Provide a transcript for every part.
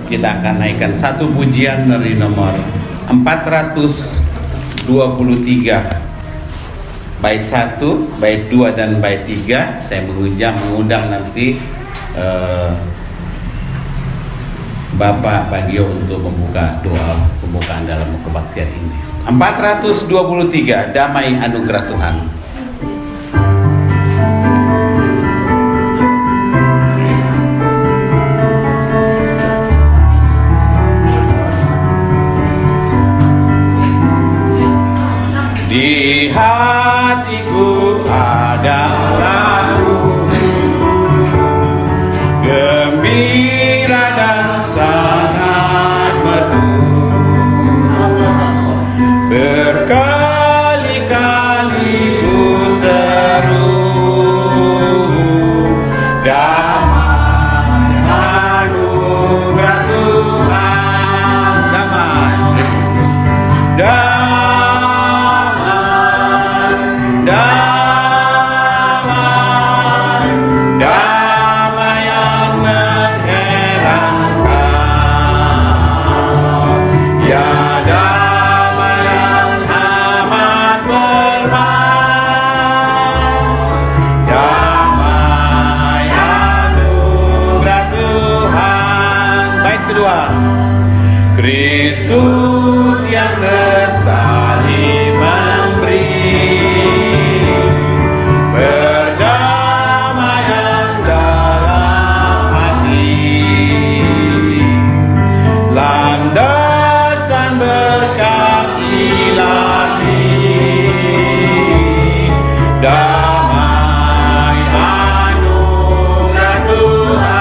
kita akan naikkan satu pujian dari nomor 423 bait 1, bait 2 dan bait 3. Saya mengundang nanti Bapak Bagio untuk membuka doa pembukaan dalam kebaktian ini. 423, Damai Anugerah Tuhan. Di hatiku adalah gembira dan sangat merdu, berkali-kali ku seru, damai anugerah Tuhan, damai, damai. Kristus yang tersalib memberi perdamaian dalam hati, landasan berkat ilahi, damai anugerah Tuhan.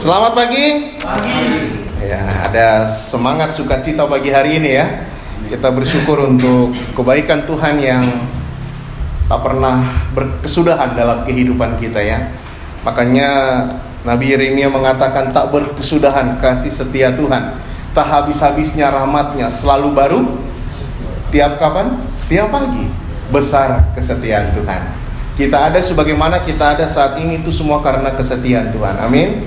Selamat pagi. Ya, ada semangat sukacita pagi hari ini ya. Kita bersyukur untuk kebaikan Tuhan yang tak pernah berkesudahan dalam kehidupan kita ya. Makanya Nabi Yeremia mengatakan tak berkesudahan kasih setia Tuhan, tak habis-habisnya rahmatnya, selalu baru tiap kapan? Tiap pagi. Besar kesetiaan Tuhan. Kita ada sebagaimana kita ada saat ini itu semua karena kesetiaan Tuhan. Amin.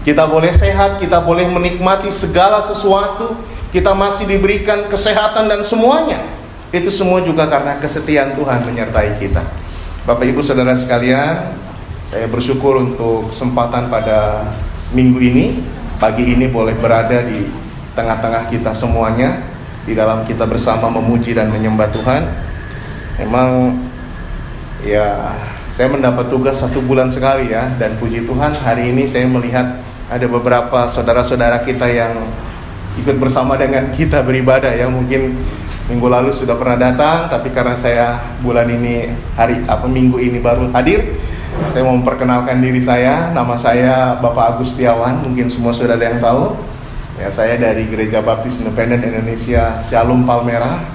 Kita boleh sehat, kita boleh menikmati segala sesuatu, kita masih diberikan kesehatan dan semuanya. Itu semua juga karena kesetiaan Tuhan menyertai kita. Bapak Ibu Saudara sekalian, saya bersyukur untuk kesempatan pada minggu ini, pagi ini boleh berada di tengah-tengah kita semuanya, di dalam kita bersama memuji dan menyembah Tuhan. Memang ya, saya mendapat tugas 1 bulan sekali ya, dan puji Tuhan hari ini saya melihat ada beberapa saudara-saudara kita yang ikut bersama dengan kita beribadah ya. Mungkin minggu lalu sudah pernah datang, tapi karena saya bulan ini minggu ini baru hadir, saya mau memperkenalkan diri saya. Nama saya Bapak Agus Setiawan, mungkin semua sudah ada yang tahu. Ya, saya dari Gereja Baptis Independen Indonesia Shalom Palmerah.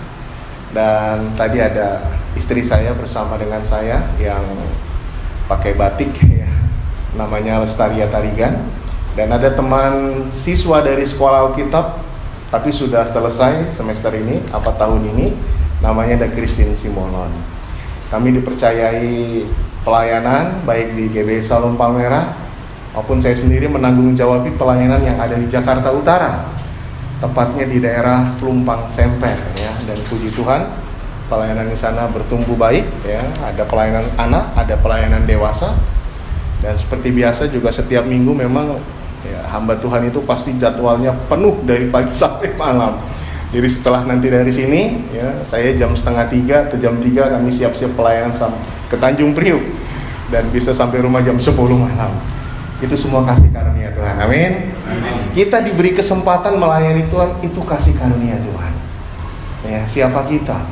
Dan tadi ada istri saya bersama dengan saya yang pakai batik ya, namanya Lestaria Tarigan. Dan ada teman siswa dari sekolah Alkitab, tapi sudah selesai semester ini, tahun ini, namanya ada Christine Simonon. Kami dipercayai pelayanan baik di GBI Salom Palmerah maupun saya sendiri menanggung jawabi pelayanan yang ada di Jakarta Utara, tepatnya di daerah Pelumpang Semper ya. Dan puji Tuhan, pelayanan di sana bertumbuh baik ya. Ada pelayanan anak, ada pelayanan dewasa. Dan seperti biasa juga setiap minggu memang ya, hamba Tuhan itu pasti jadwalnya penuh dari pagi sampai malam. Jadi setelah nanti dari sini ya, saya jam 2:30 atau jam 3 kami siap-siap pelayanan ke Tanjung Priuk dan bisa sampai rumah jam 10 malam. Itu semua kasih karunia Tuhan. Amin. Kita diberi kesempatan melayani Tuhan, itu kasih karunia Tuhan. Ya, siapa kita?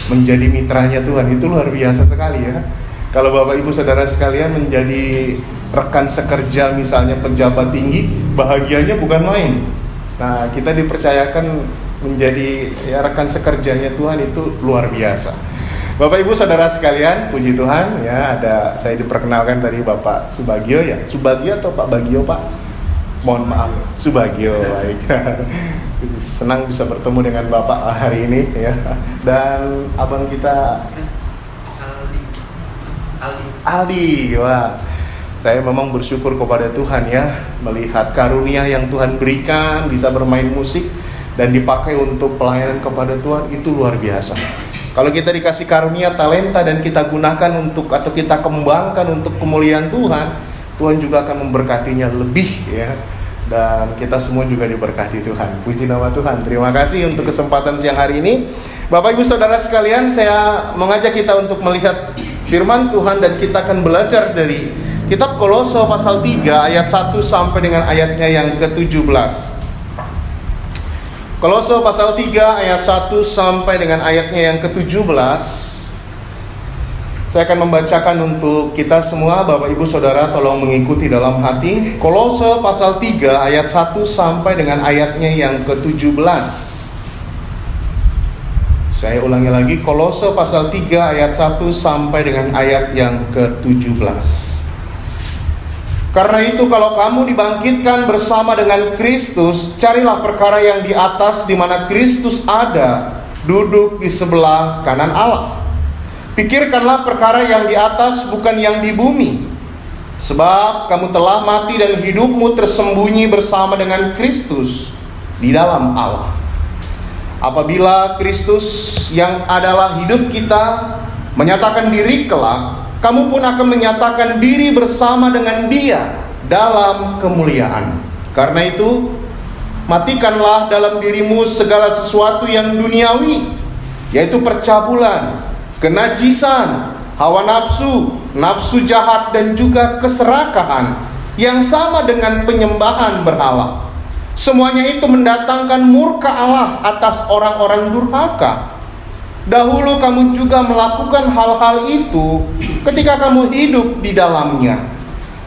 Menjadi mitranya Tuhan, itu luar biasa sekali ya. Kalau Bapak Ibu Saudara sekalian menjadi rekan sekerja misalnya pejabat tinggi, bahagianya bukan main. Nah, kita dipercayakan menjadi ya, rekan sekerjanya Tuhan, itu luar biasa. Bapak Ibu Saudara sekalian, puji Tuhan ya, ada saya diperkenalkan tadi Bapak Subagio ya. Subagio atau Pak Bagio, Pak? Mohon maaf, Subagio. Baik. Senang bisa bertemu dengan Bapak hari ini ya. Dan abang kita Aldi. Wah. Saya memang bersyukur kepada Tuhan ya, melihat karunia yang Tuhan berikan, bisa bermain musik dan dipakai untuk pelayanan kepada Tuhan, itu luar biasa. Kalau kita dikasih karunia, talenta, dan kita gunakan untuk atau kita kembangkan untuk kemuliaan Tuhan, Tuhan juga akan memberkatinya lebih ya. Dan kita semua juga diberkati Tuhan. Puji nama Tuhan. Terima kasih untuk kesempatan siang hari ini. Bapak Ibu Saudara sekalian, saya mengajak kita untuk melihat firman Tuhan dan kita akan belajar dari kitab Kolose pasal 3 ayat 1 sampai dengan ayatnya yang ke-17. Kolose pasal 3 ayat 1 sampai dengan ayatnya yang ke-17. Saya akan membacakan untuk kita semua. Bapak Ibu Saudara tolong mengikuti dalam hati. Kolose pasal 3 ayat 1 sampai dengan ayatnya yang ke-17. Saya ulangi lagi, Kolose pasal 3 ayat 1 sampai dengan ayat yang ke-17. Karena itu kalau kamu dibangkitkan bersama dengan Kristus, carilah perkara yang di atas di mana Kristus ada, duduk di sebelah kanan Allah. Pikirkanlah perkara yang di atas, bukan yang di bumi. Sebab kamu telah mati dan hidupmu tersembunyi bersama dengan Kristus di dalam Allah. Apabila Kristus yang adalah hidup kita menyatakan diri kelak, kamu pun akan menyatakan diri bersama dengan Dia dalam kemuliaan. Karena itu, matikanlah dalam dirimu segala sesuatu yang duniawi, yaitu percabulan, kenajisan, hawa nafsu, nafsu jahat, dan juga keserakahan yang sama dengan penyembahan berhala. Semuanya itu mendatangkan murka Allah atas orang-orang durhaka. Dahulu kamu juga melakukan hal-hal itu ketika kamu hidup di dalamnya.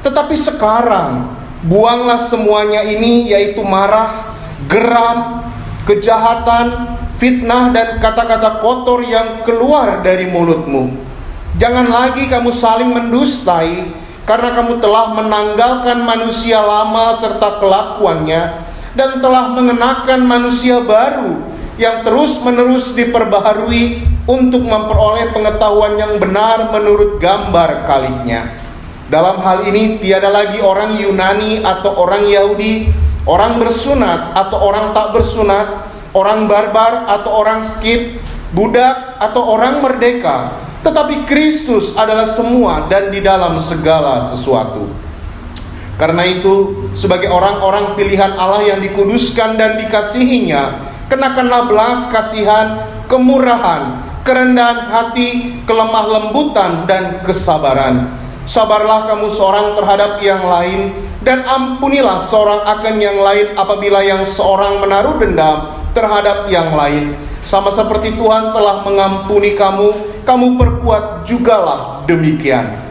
Tetapi sekarang buanglah semuanya ini, yaitu marah, geram, kejahatan, fitnah, dan kata-kata kotor yang keluar dari mulutmu. Jangan lagi kamu saling mendustai, karena kamu telah menanggalkan manusia lama serta kelakuannya, dan telah mengenakan manusia baru yang terus-menerus diperbaharui untuk memperoleh pengetahuan yang benar menurut gambar kaliknya. Dalam hal ini tiada lagi orang Yunani atau orang Yahudi, orang bersunat atau orang tak bersunat, orang barbar atau orang Skit, budak atau orang merdeka, tetapi Kristus adalah semua dan di dalam segala sesuatu. Karena itu, sebagai orang-orang pilihan Allah yang dikuduskan dan dikasihinya, kenakanlah belas kasihan, kemurahan, kerendahan hati, kelemah lembutan, dan kesabaran. Sabarlah kamu seorang terhadap yang lain, dan ampunilah seorang akan yang lain apabila yang seorang menaruh dendam terhadap yang lain. Sama seperti Tuhan telah mengampuni kamu, kamu perbuat jugalah demikian.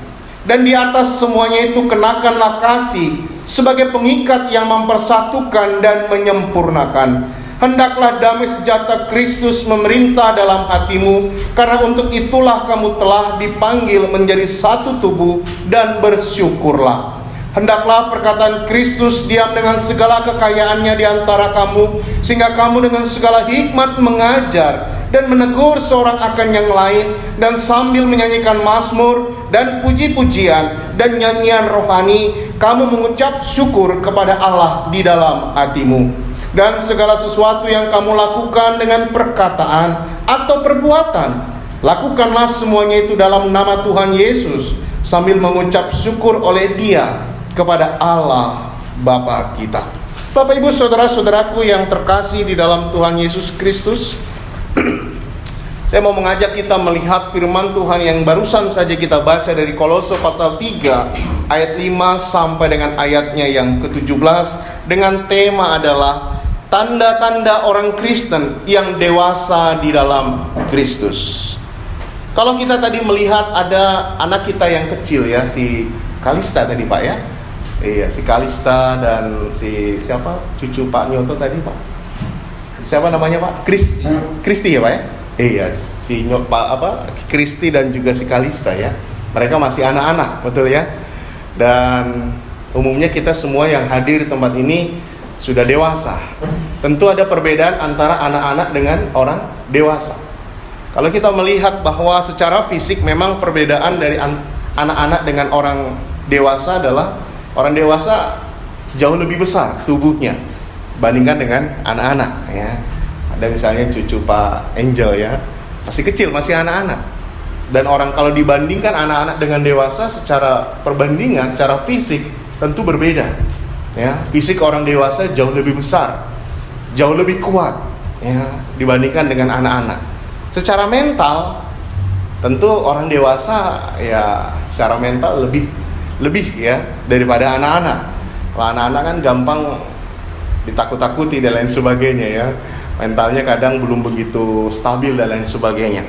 Dan di atas semuanya itu kenakanlah kasih sebagai pengikat yang mempersatukan dan menyempurnakan. Hendaklah damai sejahtera Kristus memerintah dalam hatimu, karena untuk itulah kamu telah dipanggil menjadi satu tubuh, dan bersyukurlah. Hendaklah perkataan Kristus diam dengan segala kekayaannya di antara kamu, sehingga kamu dengan segala hikmat mengajar dan menegur seorang akan yang lain, dan sambil menyanyikan mazmur dan puji-pujian dan nyanyian rohani, kamu mengucap syukur kepada Allah di dalam hatimu. Dan segala sesuatu yang kamu lakukan dengan perkataan atau perbuatan, lakukanlah semuanya itu dalam nama Tuhan Yesus, sambil mengucap syukur oleh Dia kepada Allah Bapa kita. Bapak Ibu saudara-saudaraku yang terkasih di dalam Tuhan Yesus Kristus, saya mau mengajak kita melihat firman Tuhan yang barusan saja kita baca dari Kolose pasal 3 ayat 5 sampai dengan ayatnya yang ke-17, dengan tema adalah tanda-tanda orang Kristen yang dewasa di dalam Kristus. Kalau kita tadi melihat ada anak kita yang kecil ya, si Kalista tadi Pak ya. Iya, si Kalista dan si siapa? Cucu Pak Nyoto tadi Pak. Siapa namanya Pak? Kristi ya Pak ya? Iya, si Kristi dan juga si Kalista ya. Mereka masih anak-anak, betul ya? Dan umumnya kita semua yang hadir di tempat ini sudah dewasa. Tentu ada perbedaan antara anak-anak dengan orang dewasa. Kalau kita melihat bahwa secara fisik memang perbedaan dari anak-anak dengan orang dewasa adalah orang dewasa jauh lebih besar tubuhnya bandingkan dengan anak-anak ya. Ada misalnya cucu Pak Angel ya, masih kecil, masih anak-anak. Dan orang kalau dibandingkan anak-anak dengan dewasa secara perbandingan, secara fisik tentu berbeda ya. Fisik orang dewasa jauh lebih besar, jauh lebih kuat ya dibandingkan dengan anak-anak. Secara mental tentu orang dewasa ya secara mental lebih ya daripada anak-anak. Kalau anak-anak kan gampang ditakut-takuti dan lain sebagainya ya. Mentalnya kadang belum begitu stabil dan lain sebagainya.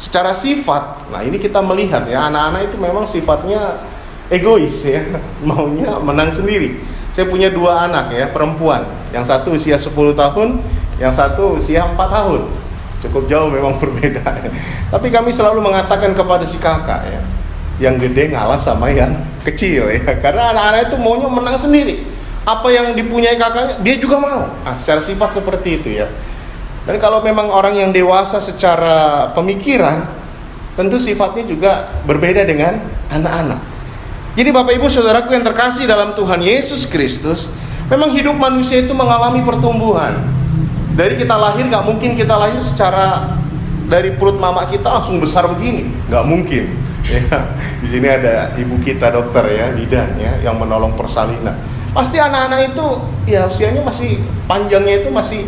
Secara sifat, nah ini kita melihat ya, anak-anak itu memang sifatnya egois ya, maunya menang sendiri. Saya punya 2 anak ya, perempuan. Yang satu usia 10 tahun, yang satu usia 4 tahun. Cukup jauh memang berbeda. Tapi kami selalu mengatakan kepada si kakak ya, yang gede ngalah sama yang kecil ya. Karena anak-anak itu maunya menang sendiri. Apa yang dipunyai kakaknya, dia juga mau. Nah, secara sifat seperti itu ya. Dan kalau memang orang yang dewasa secara pemikiran, tentu sifatnya juga berbeda dengan anak-anak. Jadi Bapak Ibu Saudaraku yang terkasih dalam Tuhan Yesus Kristus, memang hidup manusia itu mengalami pertumbuhan. Dari kita lahir, gak mungkin kita lahir secara dari perut mama kita langsung besar begini, gak mungkin. Ya, di sini ada ibu kita dokter ya, Didan ya, yang menolong persalinan. Pasti anak-anak itu ya usianya masih panjangnya itu masih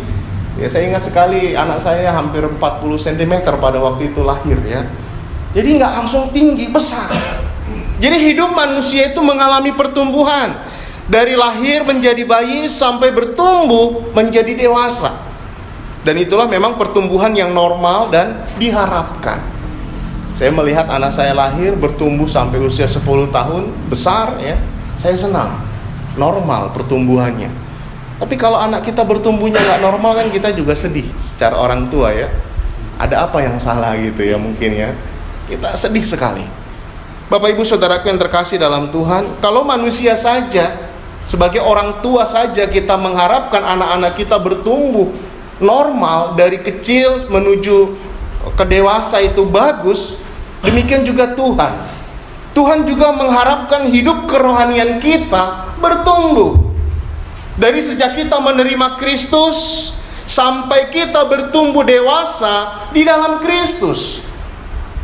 ya, saya ingat sekali anak saya hampir 40 cm pada waktu itu lahir ya. Jadi nggak langsung tinggi besar. Jadi hidup manusia itu mengalami pertumbuhan dari lahir menjadi bayi sampai bertumbuh menjadi dewasa. Dan itulah memang pertumbuhan yang normal dan diharapkan. Saya melihat anak saya lahir bertumbuh sampai usia 10 tahun besar ya, saya senang. Normal pertumbuhannya. Tapi kalau anak kita bertumbuhnya nggak normal kan kita juga sedih secara orang tua ya. Ada apa yang salah gitu ya mungkin ya. Kita sedih sekali. Bapak Ibu Saudaraku yang terkasih dalam Tuhan, kalau manusia saja sebagai orang tua saja kita mengharapkan anak-anak kita bertumbuh normal dari kecil menuju ke dewasa itu bagus, demikian juga Tuhan. Tuhan juga mengharapkan hidup kerohanian kita bertumbuh. Dari sejak kita menerima Kristus sampai kita bertumbuh dewasa di dalam Kristus.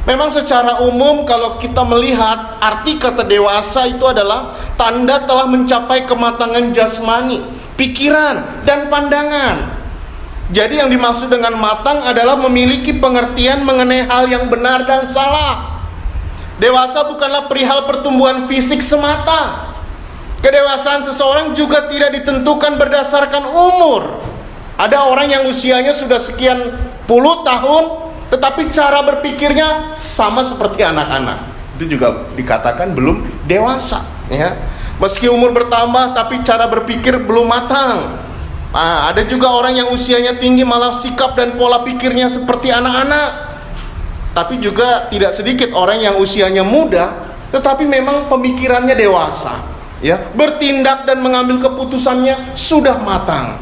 Memang secara umum kalau kita melihat arti kata dewasa itu adalah tanda telah mencapai kematangan jasmani, pikiran, dan pandangan. Jadi yang dimaksud dengan matang adalah memiliki pengertian mengenai hal yang benar dan salah. Dewasa bukanlah perihal pertumbuhan fisik semata. Kedewasaan seseorang juga tidak ditentukan berdasarkan umur. Ada orang yang usianya sudah sekian puluh tahun, tetapi cara berpikirnya sama seperti anak-anak. Itu juga dikatakan belum dewasa ya. Meski umur bertambah, tapi cara berpikir belum matang. Nah, ada juga orang yang usianya tinggi malah sikap dan pola pikirnya seperti anak-anak. Tapi juga tidak sedikit orang yang usianya muda tetapi memang pemikirannya dewasa ya, bertindak dan mengambil keputusannya sudah matang.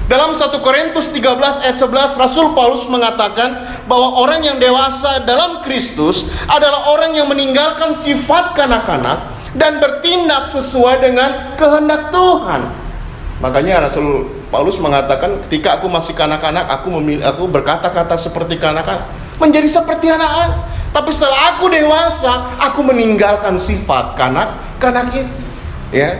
Dalam 1 Korintus 13 ayat 11, Rasul Paulus mengatakan bahwa orang yang dewasa dalam Kristus adalah orang yang meninggalkan sifat kanak-kanak dan bertindak sesuai dengan kehendak Tuhan. Makanya Rasul Paulus mengatakan, ketika aku masih kanak-kanak, aku berkata-kata seperti kanak-kanak, menjadi seperti anak-anak. Tapi setelah aku dewasa, aku meninggalkan sifat kanak-kanak itu. Ya.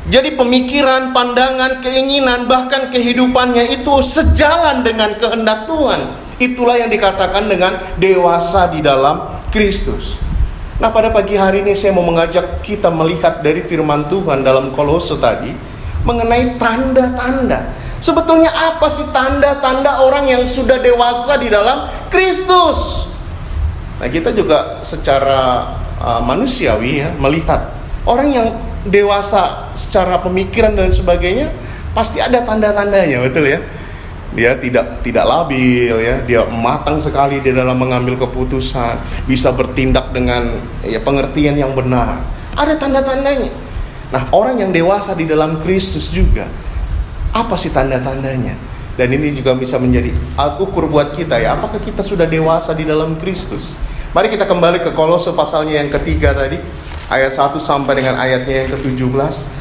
Jadi pemikiran, pandangan, keinginan, bahkan kehidupannya itu sejalan dengan kehendak Tuhan. Itulah yang dikatakan dengan dewasa di dalam Kristus. Nah, pada pagi hari ini saya mau mengajak kita melihat dari firman Tuhan dalam Kolose tadi mengenai tanda-tanda. Sebetulnya apa sih tanda-tanda orang yang sudah dewasa di dalam Kristus? Nah, kita juga secara manusiawi ya, melihat orang yang dewasa secara pemikiran dan sebagainya pasti ada tanda-tandanya, betul ya. Dia tidak labil ya, dia matang sekali di dalam mengambil keputusan, bisa bertindak dengan ya pengertian yang benar. Ada tanda-tandanya. Nah, orang yang dewasa di dalam Kristus juga apa sih tanda-tandanya? Dan ini juga bisa menjadi ukur buat kita ya, apakah kita sudah dewasa di dalam Kristus? Mari kita kembali ke Kolose pasalnya yang ketiga tadi, ayat 1 sampai dengan ayatnya yang ke-17.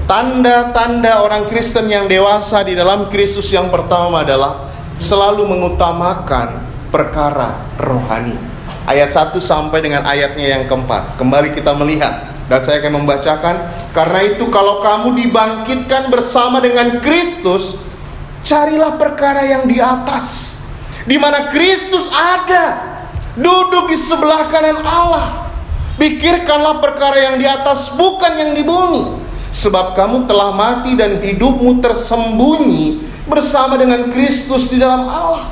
Tanda-tanda orang Kristen yang dewasa di dalam Kristus yang pertama adalah selalu mengutamakan perkara rohani. Ayat 1 sampai dengan ayatnya yang keempat. Kembali kita melihat, dan saya akan membacakan. Karena itu kalau kamu dibangkitkan bersama dengan Kristus, carilah perkara yang di atas, di mana Kristus ada, duduk di sebelah kanan Allah. Pikirkanlah perkara yang di atas, bukan yang di bumi. Sebab kamu telah mati dan hidupmu tersembunyi bersama dengan Kristus di dalam Allah.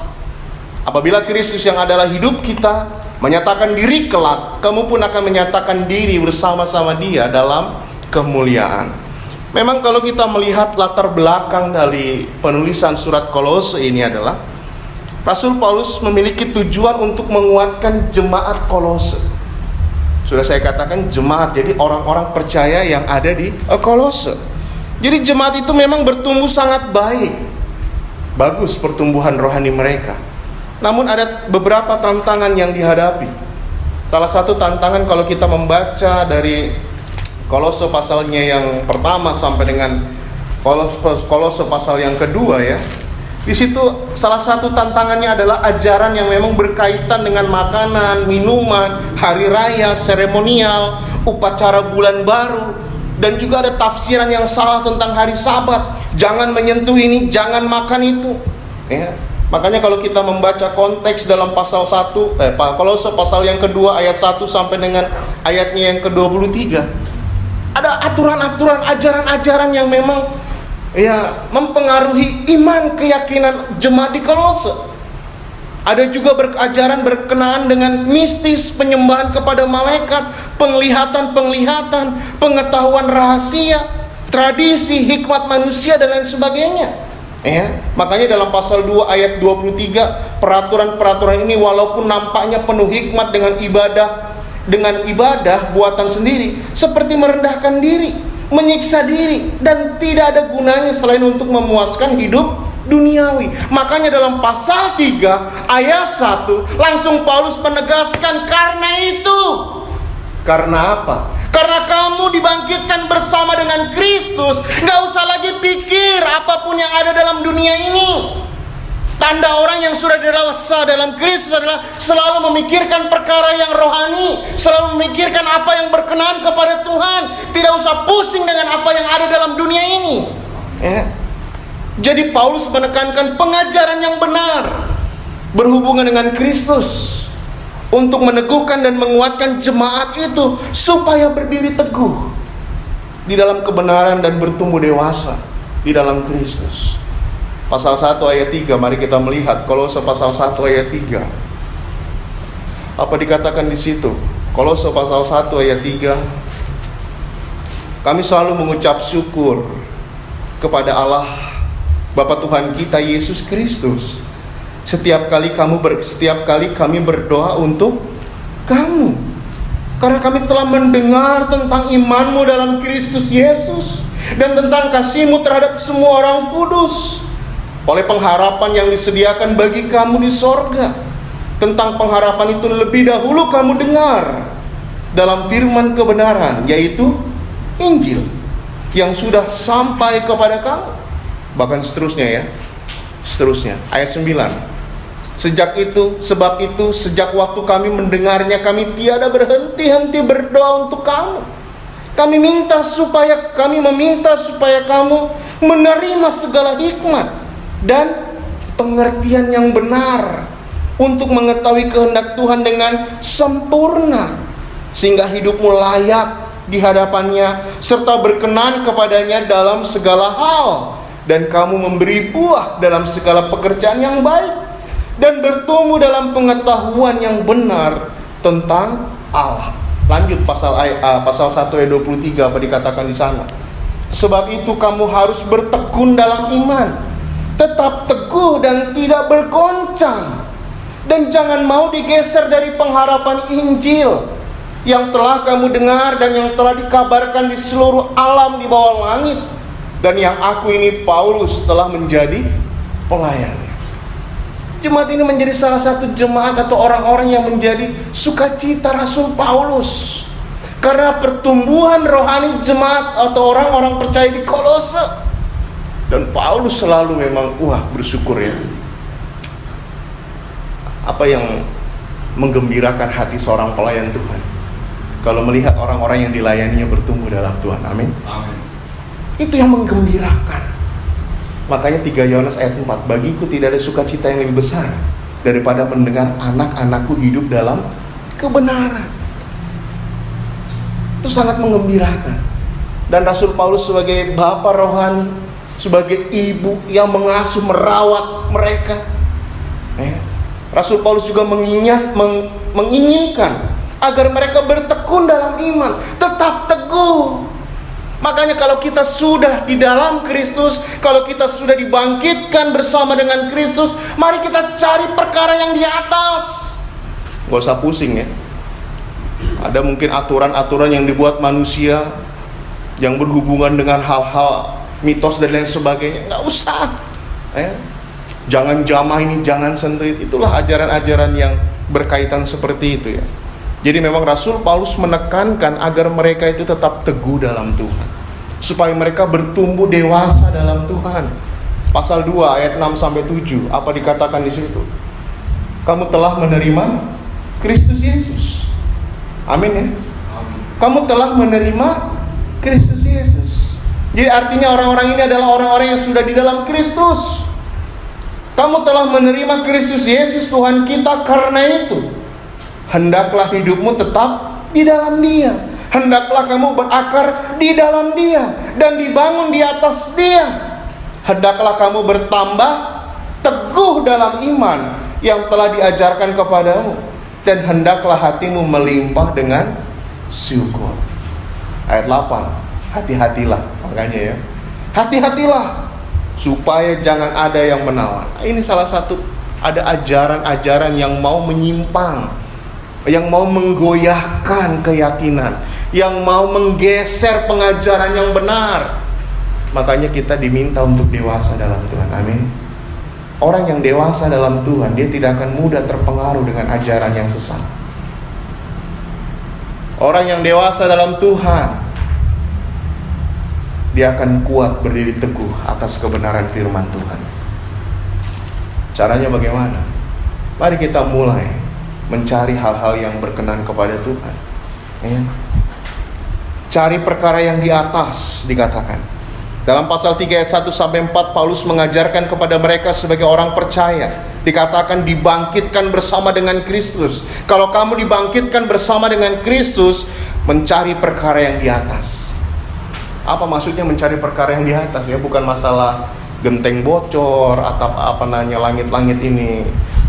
Apabila Kristus yang adalah hidup kita menyatakan diri kelak, kamu pun akan menyatakan diri bersama-sama Dia dalam kemuliaan. Memang kalau kita melihat latar belakang dari penulisan surat Kolose ini adalah Rasul Paulus memiliki tujuan untuk menguatkan jemaat Kolose. Sudah saya katakan jemaat, jadi orang-orang percaya yang ada di Kolose. Jadi jemaat itu memang bertumbuh sangat baik, bagus pertumbuhan rohani mereka. Namun ada beberapa tantangan yang dihadapi. Salah satu tantangan kalau kita membaca dari Kolose pasalnya yang pertama sampai dengan Kolose pasal yang kedua ya. Di situ salah satu tantangannya adalah ajaran yang memang berkaitan dengan makanan, minuman, hari raya, seremonial, upacara bulan baru, dan juga ada tafsiran yang salah tentang hari Sabat. Jangan menyentuh ini, jangan makan itu. Ya. Makanya kalau kita membaca konteks dalam pasal 1, Kolose pasal yang kedua ayat 1 sampai dengan ayatnya yang ke-23, ada aturan-aturan, ajaran-ajaran yang memang ya mempengaruhi iman keyakinan jemaat di Kolose. Ada juga ajaran berkenaan dengan mistis, penyembahan kepada malaikat, penglihatan, pengetahuan rahasia, tradisi, hikmat manusia dan lain sebagainya. Ya, makanya dalam pasal 2 ayat 23, peraturan-peraturan ini walaupun nampaknya penuh hikmat dengan ibadah buatan sendiri, seperti merendahkan diri, menyiksa diri, dan tidak ada gunanya selain untuk memuaskan hidup duniawi. Makanya dalam pasal 3 ayat 1 langsung Paulus menegaskan, karena itu. Karena apa? Karena kamu dibangkitkan bersama dengan Kristus, gak usah lagi pikir apapun yang ada dalam dunia ini. Tanda orang yang sudah dewasa dalam Kristus adalah selalu memikirkan perkara yang rohani, selalu memikirkan apa yang berkenan kepada Tuhan. Tidak usah pusing dengan apa yang ada dalam dunia ini. Ya. Jadi Paulus menekankan pengajaran yang benar berhubungan dengan Kristus untuk meneguhkan dan menguatkan jemaat itu supaya berdiri teguh di dalam kebenaran dan bertumbuh dewasa di dalam Kristus. Pasal 1 ayat 3, mari kita melihat Kolose pasal 1 ayat 3. Apa dikatakan di situ? Kolose pasal 1 ayat 3. Kami selalu mengucap syukur kepada Allah Bapa Tuhan kita Yesus Kristus setiap kali kami berdoa untuk kamu. Karena kami telah mendengar tentang iman-Mu dalam Kristus Yesus dan tentang kasih-Mu terhadap semua orang kudus, oleh pengharapan yang disediakan bagi kamu di sorga. Tentang pengharapan itu lebih dahulu kamu dengar dalam firman kebenaran, yaitu Injil, yang sudah sampai kepada kamu. Bahkan seterusnya ya, seterusnya ayat 9. Sebab itu sejak waktu kami mendengarnya, kami tiada berhenti-henti berdoa untuk kamu. Kami meminta supaya kamu menerima segala hikmat dan pengertian yang benar, untuk mengetahui kehendak Tuhan dengan sempurna, sehingga hidupmu layak di hadapannya, serta berkenan kepadanya dalam segala hal, dan kamu memberi buah dalam segala pekerjaan yang baik, dan bertumbuh dalam pengetahuan yang benar tentang Allah. Lanjut pasal 1 ayat 23, apa dikatakan di sana? Sebab itu kamu harus bertekun dalam iman, tetap teguh dan tidak bergoncang, dan jangan mau digeser dari pengharapan Injil yang telah kamu dengar dan yang telah dikabarkan di seluruh alam di bawah langit, dan yang aku ini Paulus telah menjadi pelayan. Jemaat ini menjadi salah satu jemaat atau orang-orang yang menjadi sukacita Rasul Paulus, karena pertumbuhan rohani jemaat atau orang-orang percaya di Kolose. Dan Paulus selalu memang bersyukur ya. Apa yang menggembirakan hati seorang pelayan Tuhan kalau melihat orang-orang yang dilayaninya bertumbuh dalam Tuhan. Amin. Amin. Itu yang menggembirakan. Makanya 3 Yohanes ayat 4, bagiku tidak ada sukacita yang lebih besar daripada mendengar anak-anakku hidup dalam kebenaran. Itu sangat menggembirakan. Dan Rasul Paulus sebagai bapa rohani, sebagai ibu yang mengasuh, merawat mereka, Rasul Paulus juga menginginkan agar mereka bertekun dalam iman, tetap teguh. Makanya kalau kita sudah di dalam Kristus, kalau kita sudah dibangkitkan bersama dengan Kristus, mari kita cari perkara yang di atas. Gak usah pusing ya. Ada mungkin aturan-aturan yang dibuat manusia yang berhubungan dengan hal-hal mitos dan lain sebagainya. Gak usah. Jangan jamah ini, jangan sentuh itu. Itulah ajaran-ajaran yang berkaitan seperti itu ya. Jadi memang Rasul Paulus menekankan agar mereka itu tetap teguh dalam Tuhan, supaya mereka bertumbuh dewasa dalam Tuhan. Pasal 2 ayat 6-7, apa dikatakan di situ? Kamu telah menerima Kristus Yesus. Amin ya. Kamu telah menerima Kristus Yesus. Jadi artinya orang-orang ini adalah orang-orang yang sudah di dalam Kristus. Kamu telah menerima Kristus Yesus Tuhan kita, karena itu hendaklah hidupmu tetap di dalam Dia. Hendaklah kamu berakar di dalam Dia dan dibangun di atas Dia. Hendaklah kamu bertambah teguh dalam iman yang telah diajarkan kepadamu, dan hendaklah hatimu melimpah dengan syukur. Ayat 8, hati-hatilah. Makanya ya, hati-hatilah supaya jangan ada yang menawan. Ini salah satu, ada ajaran-ajaran yang mau menyimpang, yang mau menggoyahkan keyakinan, yang mau menggeser pengajaran yang benar. Makanya kita diminta untuk dewasa dalam Tuhan. Amin. Orang yang dewasa dalam Tuhan, dia tidak akan mudah terpengaruh dengan ajaran yang sesat. Orang yang dewasa dalam Tuhan, dia akan kuat berdiri teguh atas kebenaran firman Tuhan. Caranya bagaimana? Mari kita mulai mencari hal-hal yang berkenan kepada Tuhan. Cari perkara yang di atas, dikatakan. Dalam pasal 3 ayat 1-4, Paulus mengajarkan kepada mereka sebagai orang percaya. Dikatakan dibangkitkan bersama dengan Kristus. Kalau kamu dibangkitkan bersama dengan Kristus, mencari perkara yang di atas. Apa maksudnya mencari perkara yang di atas ya? Bukan masalah genteng bocor, atap langit-langit ini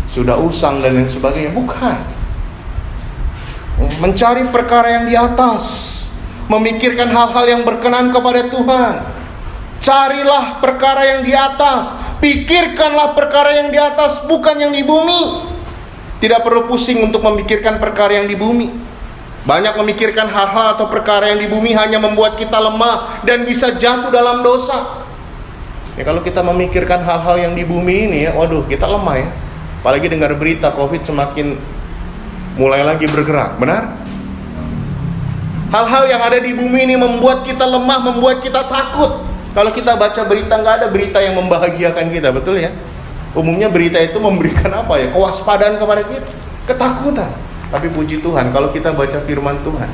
sudah usang dan lain sebagainya. Bukan. Mencari perkara yang di atas, memikirkan hal-hal yang berkenan kepada Tuhan. Carilah perkara yang di atas, pikirkanlah perkara yang di atas, bukan yang di bumi. Tidak perlu pusing untuk memikirkan perkara yang di bumi. Banyak memikirkan hal-hal atau perkara yang di bumi hanya membuat kita lemah dan bisa jatuh dalam dosa. Ya, kalau kita memikirkan hal-hal yang di bumi ini ya, waduh, kita lemah ya. Apalagi dengar berita COVID semakin mulai lagi bergerak, benar? Hal-hal yang ada di bumi ini membuat kita lemah, membuat kita takut. Kalau kita baca berita, nggak ada berita yang membahagiakan kita, betul ya? Umumnya berita itu memberikan apa ya? Kewaspadaan kepada kita, ketakutan. Tapi puji Tuhan, kalau kita baca firman Tuhan,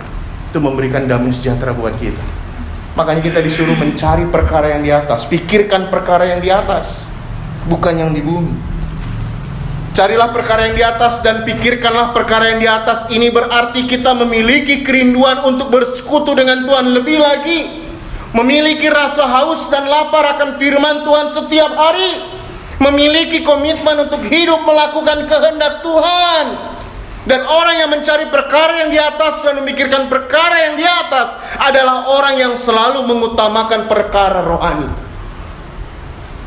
itu memberikan damai sejahtera buat kita. Makanya kita disuruh mencari perkara yang di atas, pikirkan perkara yang di atas, bukan yang di bumi. Carilah perkara yang di atas dan pikirkanlah perkara yang di atas. Ini berarti kita memiliki kerinduan untuk bersekutu dengan Tuhan lebih lagi, memiliki rasa haus dan lapar akan firman Tuhan setiap hari, memiliki komitmen untuk hidup melakukan kehendak Tuhan. Dan orang yang mencari perkara yang di atas dan memikirkan perkara yang di atas adalah orang yang selalu mengutamakan perkara rohani.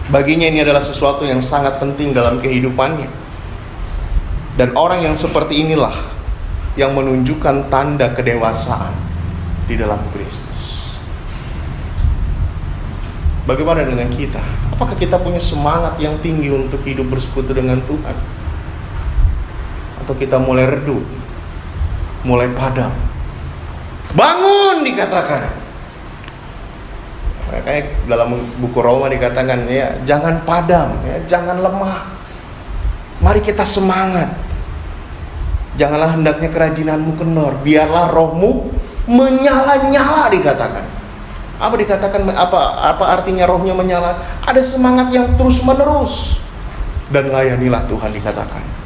Baginya ini adalah sesuatu yang sangat penting dalam kehidupannya. Dan orang yang seperti inilah yang menunjukkan tanda kedewasaan di dalam Kristus. Bagaimana dengan kita? Apakah kita punya semangat yang tinggi untuk hidup bersekutu dengan Tuhan? Atau kita mulai redup, mulai padam? Bangun dikatakan. Kayak dalam buku Roma dikatakan ya, jangan padam, ya, jangan lemah. Mari kita semangat. Janganlah hendaknya kerajinanmu kendor, biarlah rohmu menyala-nyala dikatakan. Apa dikatakan? Apa artinya rohnya menyala? Ada semangat yang terus-menerus. Dan layanilah Tuhan dikatakan.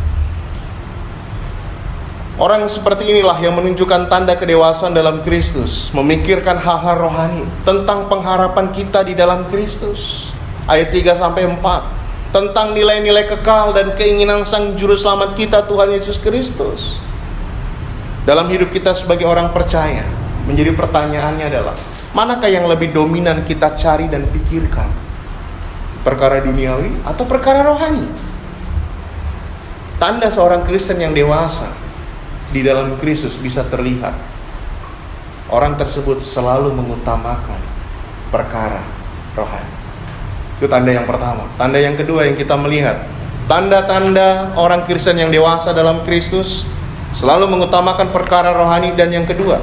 Orang seperti inilah yang menunjukkan tanda kedewasaan dalam Kristus, memikirkan hal-hal rohani, tentang pengharapan kita di dalam Kristus. Ayat 3-4, tentang nilai-nilai kekal dan keinginan Sang Juru Selamat kita, Tuhan Yesus Kristus. Dalam hidup kita sebagai orang percaya, menjadi pertanyaannya adalah, manakah yang lebih dominan kita cari dan pikirkan? Perkara duniawi atau perkara rohani? Tanda seorang Kristen yang dewasa di dalam Kristus bisa terlihat. Orang tersebut selalu mengutamakan perkara rohani. Itu tanda yang pertama. Tanda yang kedua yang kita melihat, tanda-tanda orang Kristen yang dewasa dalam Kristus selalu mengutamakan perkara rohani. Dan yang kedua,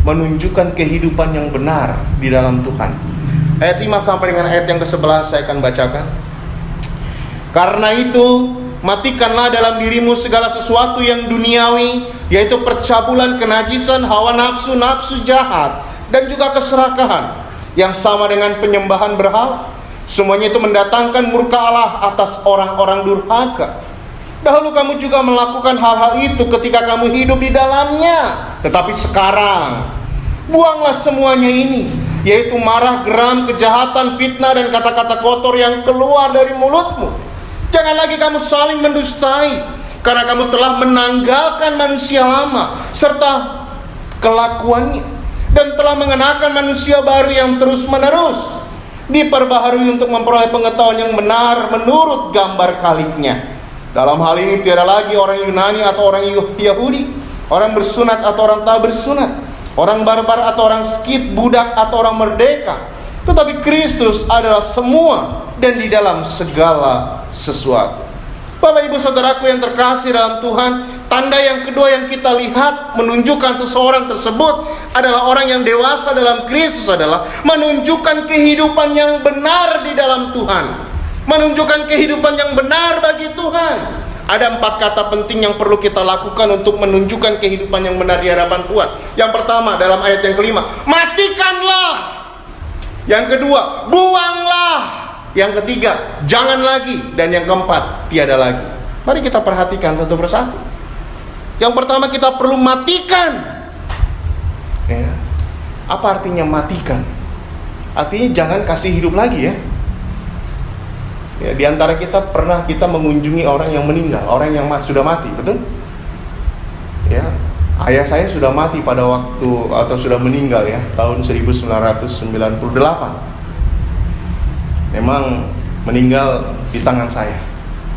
menunjukkan kehidupan yang benar di dalam Tuhan. Ayat 5 sampai dengan ayat yang ke-11 saya akan bacakan. Karena itu, matikanlah dalam dirimu segala sesuatu yang duniawi, yaitu percabulan, kenajisan, hawa nafsu, nafsu jahat, dan juga keserakahan, yang sama dengan penyembahan berhala. Semuanya itu mendatangkan murka Allah atas orang-orang durhaka. Dahulu kamu juga melakukan hal-hal itu ketika kamu hidup di dalamnya. Tetapi sekarang, buanglah semuanya ini, yaitu marah, geram, kejahatan, fitnah, dan kata-kata kotor yang keluar dari mulutmu. Jangan lagi kamu saling mendustai, karena kamu telah menanggalkan manusia lama serta kelakuannya, dan telah mengenakan manusia baru yang terus-menerus diperbaharui untuk memperoleh pengetahuan yang benar menurut gambar kaliknya. Dalam hal ini tiada lagi orang Yunani atau orang Yahudi, orang bersunat atau orang tak bersunat, orang barbar atau orang skit, budak atau orang merdeka, tetapi Kristus adalah semua dan di dalam segala sesuatu. Bapak ibu saudaraku yang terkasih dalam Tuhan, tanda yang kedua yang kita lihat menunjukkan seseorang tersebut adalah orang yang dewasa dalam Kristus adalah menunjukkan kehidupan yang benar di dalam Tuhan, menunjukkan kehidupan yang benar bagi Tuhan. Ada 4 kata penting yang perlu kita lakukan untuk menunjukkan kehidupan yang benar di hadapan Tuhan. Yang pertama dalam ayat yang kelima, matikanlah. Yang kedua, buanglah. Yang ketiga, jangan lagi. Dan yang keempat, tiada lagi. Mari kita perhatikan satu persatu. Yang pertama, kita perlu matikan. Ya. Apa artinya matikan? Artinya jangan kasih hidup lagi ya. Ya, di antara kita pernah kita mengunjungi orang yang meninggal, orang yang sudah mati, betul? Ya, ayah saya sudah mati pada waktu atau sudah meninggal ya, tahun 1998. Memang meninggal di tangan saya.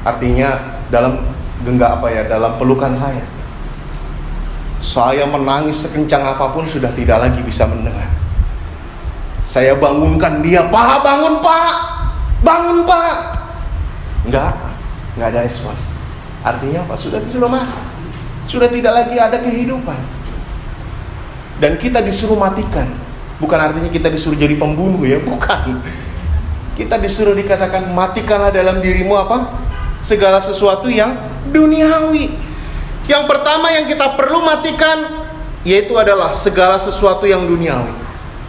Artinya dalam dalam pelukan saya. Saya menangis sekencang apapun sudah tidak lagi bisa mendengar. Saya bangunkan dia, "Pak, bangun Pak, bangun Pak." Enggak ada respon. Artinya apa? Sudah mati. Sudah tidak lagi ada kehidupan. Dan kita disuruh matikan. Bukan artinya kita disuruh jadi pembunuh ya, bukan. Kita disuruh dikatakan, matikanlah dalam dirimu apa? Segala sesuatu yang duniawi. Yang pertama yang kita perlu matikan yaitu adalah segala sesuatu yang duniawi.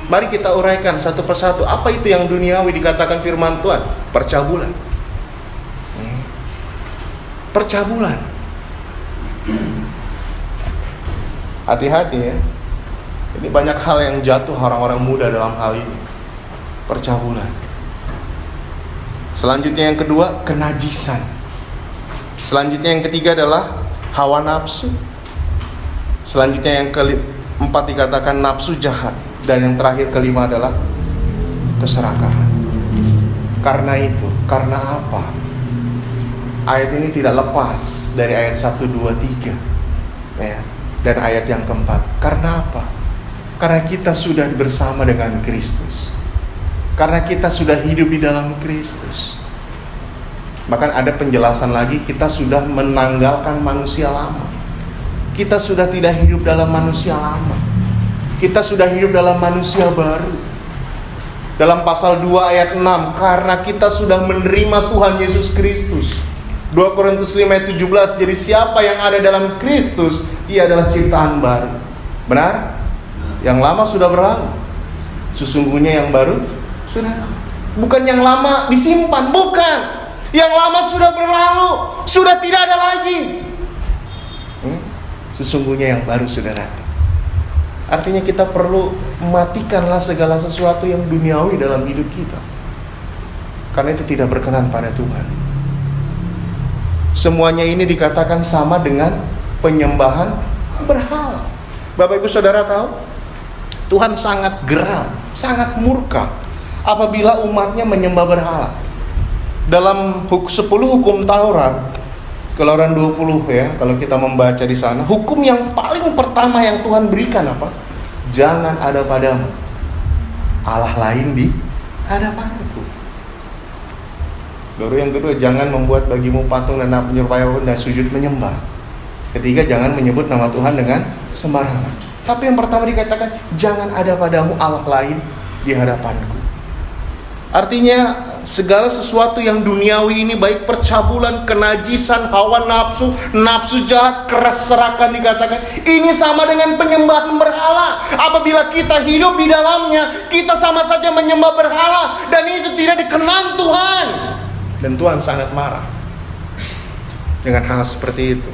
Mari kita uraikan satu persatu. Apa itu yang duniawi dikatakan firman Tuhan? Percabulan. Percabulan. Hati-hati ya. Ini banyak hal yang jatuh orang-orang muda dalam hal ini. Percabulan. Selanjutnya yang kedua, kenajisan. Selanjutnya yang ketiga adalah hawa nafsu. Selanjutnya yang keempat dikatakan nafsu jahat. Dan yang terakhir kelima adalah keserakahan. Karena itu, karena apa? Ayat ini tidak lepas dari ayat 1, 2, 3 ya. Dan ayat yang keempat. Karena apa? Karena kita sudah bersama dengan Kristus. Karena kita sudah hidup di dalam Kristus. Bahkan ada penjelasan lagi, kita sudah menanggalkan manusia lama. Kita sudah tidak hidup dalam manusia lama. Kita sudah hidup dalam manusia baru. Dalam pasal 2 ayat 6, karena kita sudah menerima Tuhan Yesus Kristus. 2 Korintus 5 ayat 17, jadi siapa yang ada dalam Kristus, ia adalah ciptaan baru. Benar? Yang lama sudah berlalu. Sesungguhnya yang baru sudah. Bukan yang lama disimpan, bukan. Yang lama sudah berlalu, sudah tidak ada lagi. Sesungguhnya yang baru sudah datang. Artinya kita perlu matikanlah segala sesuatu yang duniawi dalam hidup kita. Karena itu tidak berkenan pada Tuhan. Semuanya ini dikatakan sama dengan penyembahan berhala. Bapak Ibu Saudara tahu, Tuhan sangat geram, sangat murka apabila umatnya menyembah berhala. Dalam 10 hukum Taurat, Keluaran 20 ya, kalau kita membaca di sana, hukum yang paling pertama yang Tuhan berikan apa? Jangan ada padamu Allah lain di hadapanku. Baru yang kedua, jangan membuat bagimu patung dan menyerupai dan sujud menyembah. Ketiga, jangan menyebut nama Tuhan dengan sembarangan. Tapi yang pertama dikatakan, jangan ada padamu Allah lain di hadapanku. Artinya segala sesuatu yang duniawi ini, baik percabulan, kenajisan, hawa nafsu, nafsu jahat, keserakahan dikatakan, ini sama dengan penyembahan berhala. Apabila kita hidup di dalamnya, kita sama saja menyembah berhala, dan itu tidak dikenal Tuhan. Dan Tuhan sangat marah dengan hal seperti itu.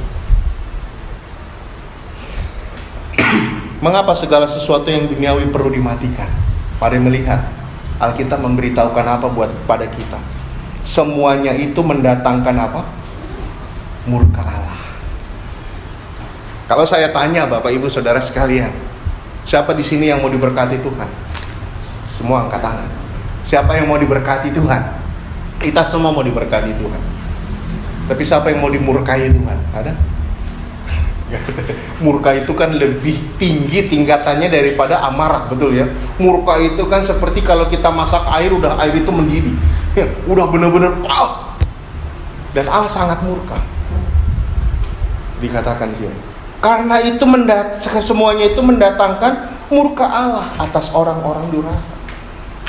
Mengapa segala sesuatu yang duniawi perlu dimatikan? Mari melihat Alkitab memberitahukan apa buat pada kita. Semuanya itu mendatangkan apa? Murka Allah. Kalau saya tanya Bapak Ibu Saudara sekalian, siapa di sini yang mau diberkati Tuhan? Semua angkat tangan. Siapa yang mau diberkati Tuhan? Kita semua mau diberkati Tuhan. Tapi siapa yang mau dimurkai Tuhan? Ada? Murka itu kan lebih tinggi tingkatannya daripada amarah, betul ya? Murka itu kan seperti kalau kita masak air, udah air itu mendidih, udah benar-benar pau. Dan Allah sangat murka. Dikatakan di sini. Karena itu semuanya itu mendatangkan murka Allah atas orang-orang durhaka.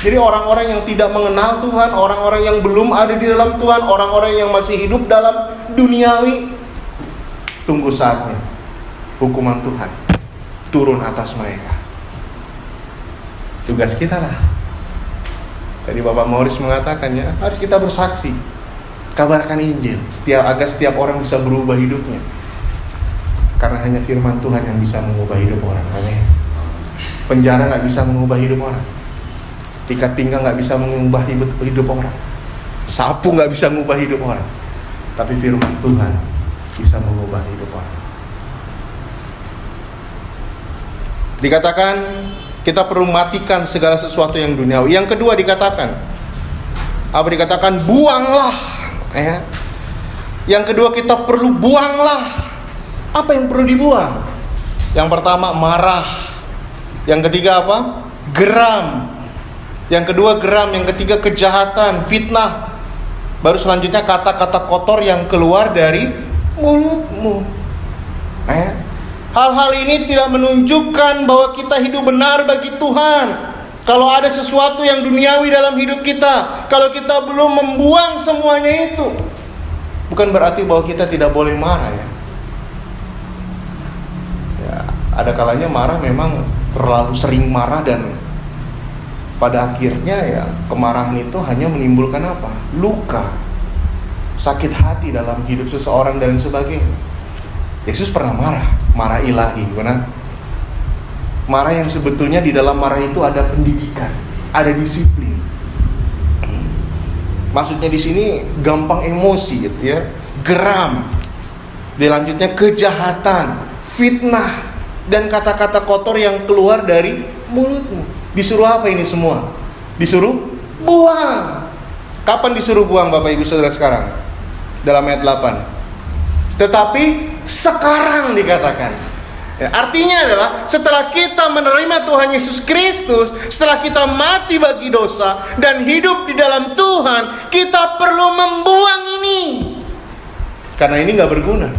Jadi orang-orang yang tidak mengenal Tuhan, orang-orang yang belum ada di dalam Tuhan, orang-orang yang masih hidup dalam duniawi, tunggu saatnya hukuman Tuhan turun atas mereka. Tugas kita lah. Tadi Bapak Morris mengatakannya, harus kita bersaksi, kabarkan Injil, agar setiap orang bisa berubah hidupnya. Karena hanya firman Tuhan yang bisa mengubah hidup orang. Amin. Penjara nggak bisa mengubah hidup orang. Ikat pinggang nggak bisa mengubah hidup orang. Sapu nggak bisa mengubah hidup orang. Tapi firman Tuhan bisa mengubah hidup orang. Dikatakan kita perlu matikan segala sesuatu yang duniawi. Yang kedua dikatakan, apa dikatakan? Buanglah. Ya. Yang kedua kita perlu buanglah. Apa yang perlu dibuang? Yang pertama marah. Yang ketiga apa? Geram. Yang kedua geram. Yang ketiga kejahatan, fitnah. Baru selanjutnya kata-kata kotor yang keluar dari mulutmu. Hal-hal ini tidak menunjukkan bahwa kita hidup benar bagi Tuhan. Kalau ada sesuatu yang duniawi dalam hidup kita, kalau kita belum membuang semuanya itu, bukan berarti bahwa kita tidak boleh marah ya. Ada kalanya marah memang terlalu sering marah, dan pada akhirnya ya kemarahan itu hanya menimbulkan apa? Luka, sakit hati dalam hidup seseorang dan sebagainya. Yesus pernah marah ilahi, benar? Marah yang sebetulnya di dalam marah itu ada pendidikan, ada disiplin. Maksudnya di sini gampang emosi gitu ya, geram. Selanjutnya kejahatan, fitnah, dan kata-kata kotor yang keluar dari mulutmu. Disuruh apa ini semua? Disuruh buang. Kapan disuruh buang Bapak Ibu Saudara sekarang? Dalam ayat 8. Tetapi sekarang dikatakan. Ya, artinya adalah setelah kita menerima Tuhan Yesus Kristus, setelah kita mati bagi dosa dan hidup di dalam Tuhan, kita perlu membuang ini. Karena ini gak berguna.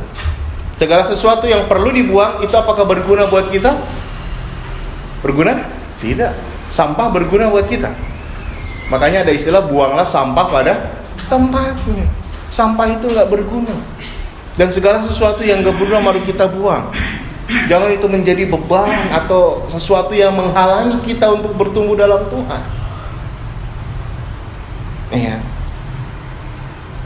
Segala sesuatu yang perlu dibuang itu apakah berguna buat kita? Berguna? Tidak. Sampah berguna buat kita. Makanya ada istilah buanglah sampah pada tempatnya. Sampah itu gak berguna. Dan segala sesuatu yang gak berguna mari kita buang. Jangan itu menjadi beban atau sesuatu yang menghalangi kita untuk bertumbuh dalam Tuhan. Iya.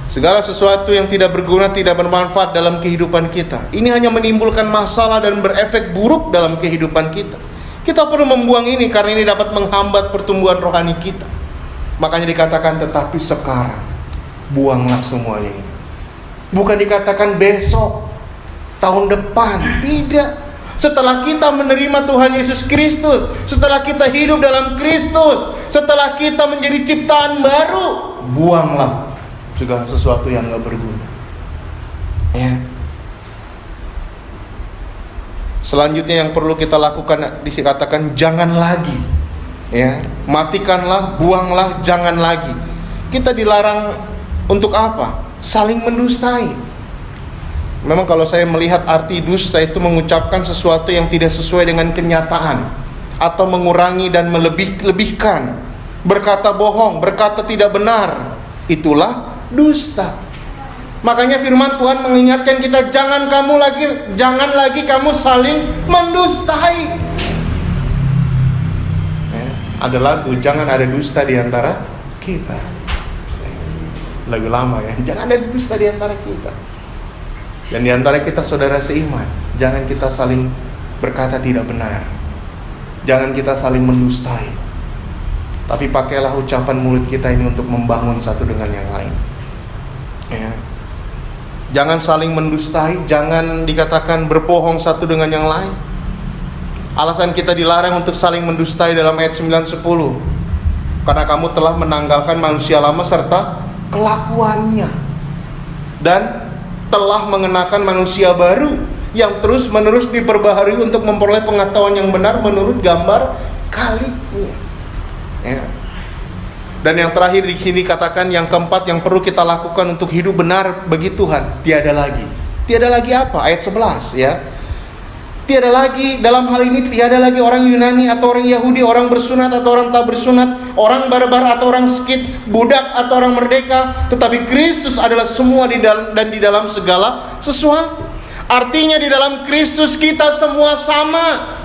Segala sesuatu yang tidak berguna, tidak bermanfaat dalam kehidupan kita, ini hanya menimbulkan masalah dan berefek buruk dalam kehidupan kita. Kita perlu membuang ini karena ini dapat menghambat pertumbuhan rohani kita. Makanya dikatakan tetapi sekarang buanglah semuanya ini. Bukan dikatakan besok, tahun depan, tidak. Setelah kita menerima Tuhan Yesus Kristus, setelah kita hidup dalam Kristus, setelah kita menjadi ciptaan baru, buanglah segala sesuatu yang gak berguna. Ya. Selanjutnya yang perlu kita lakukan dikatakan jangan lagi. Ya, matikanlah, buanglah, jangan lagi. Kita dilarang untuk apa? Saling mendustai. Memang kalau saya melihat arti dusta itu mengucapkan sesuatu yang tidak sesuai dengan kenyataan, atau mengurangi dan melebih-lebihkan, berkata bohong, berkata tidak benar, itulah dusta. Makanya firman Tuhan mengingatkan kita jangan lagi kamu saling mendustai. Ada lagu jangan ada dusta di antara kita. Lagu lama ya, jangan ada dusta di antara kita. Dan di antara kita saudara seiman, jangan kita saling berkata tidak benar. Jangan kita saling mendustai. Tapi pakailah ucapan mulut kita ini untuk membangun satu dengan yang lain. Ya. Jangan saling mendustai, jangan dikatakan berbohong satu dengan yang lain. Alasan kita dilarang untuk saling mendustai dalam ayat 9-10. Karena kamu telah menanggalkan manusia lama serta kelakuannya, dan telah mengenakan manusia baru yang terus menerus diperbaharui untuk memperoleh pengetahuan yang benar menurut gambar kaliknya. Ya. Dan yang terakhir di sini katakan yang keempat yang perlu kita lakukan untuk hidup benar bagi Tuhan, tiada lagi. Tiada lagi apa? Ayat 11 ya. Tiada lagi, dalam hal ini tiada lagi orang Yunani atau orang Yahudi, orang bersunat atau orang tak bersunat, orang barbar atau orang skit, budak atau orang merdeka, tetapi Kristus adalah semua di dalam segala sesuatu. Artinya di dalam Kristus kita semua sama.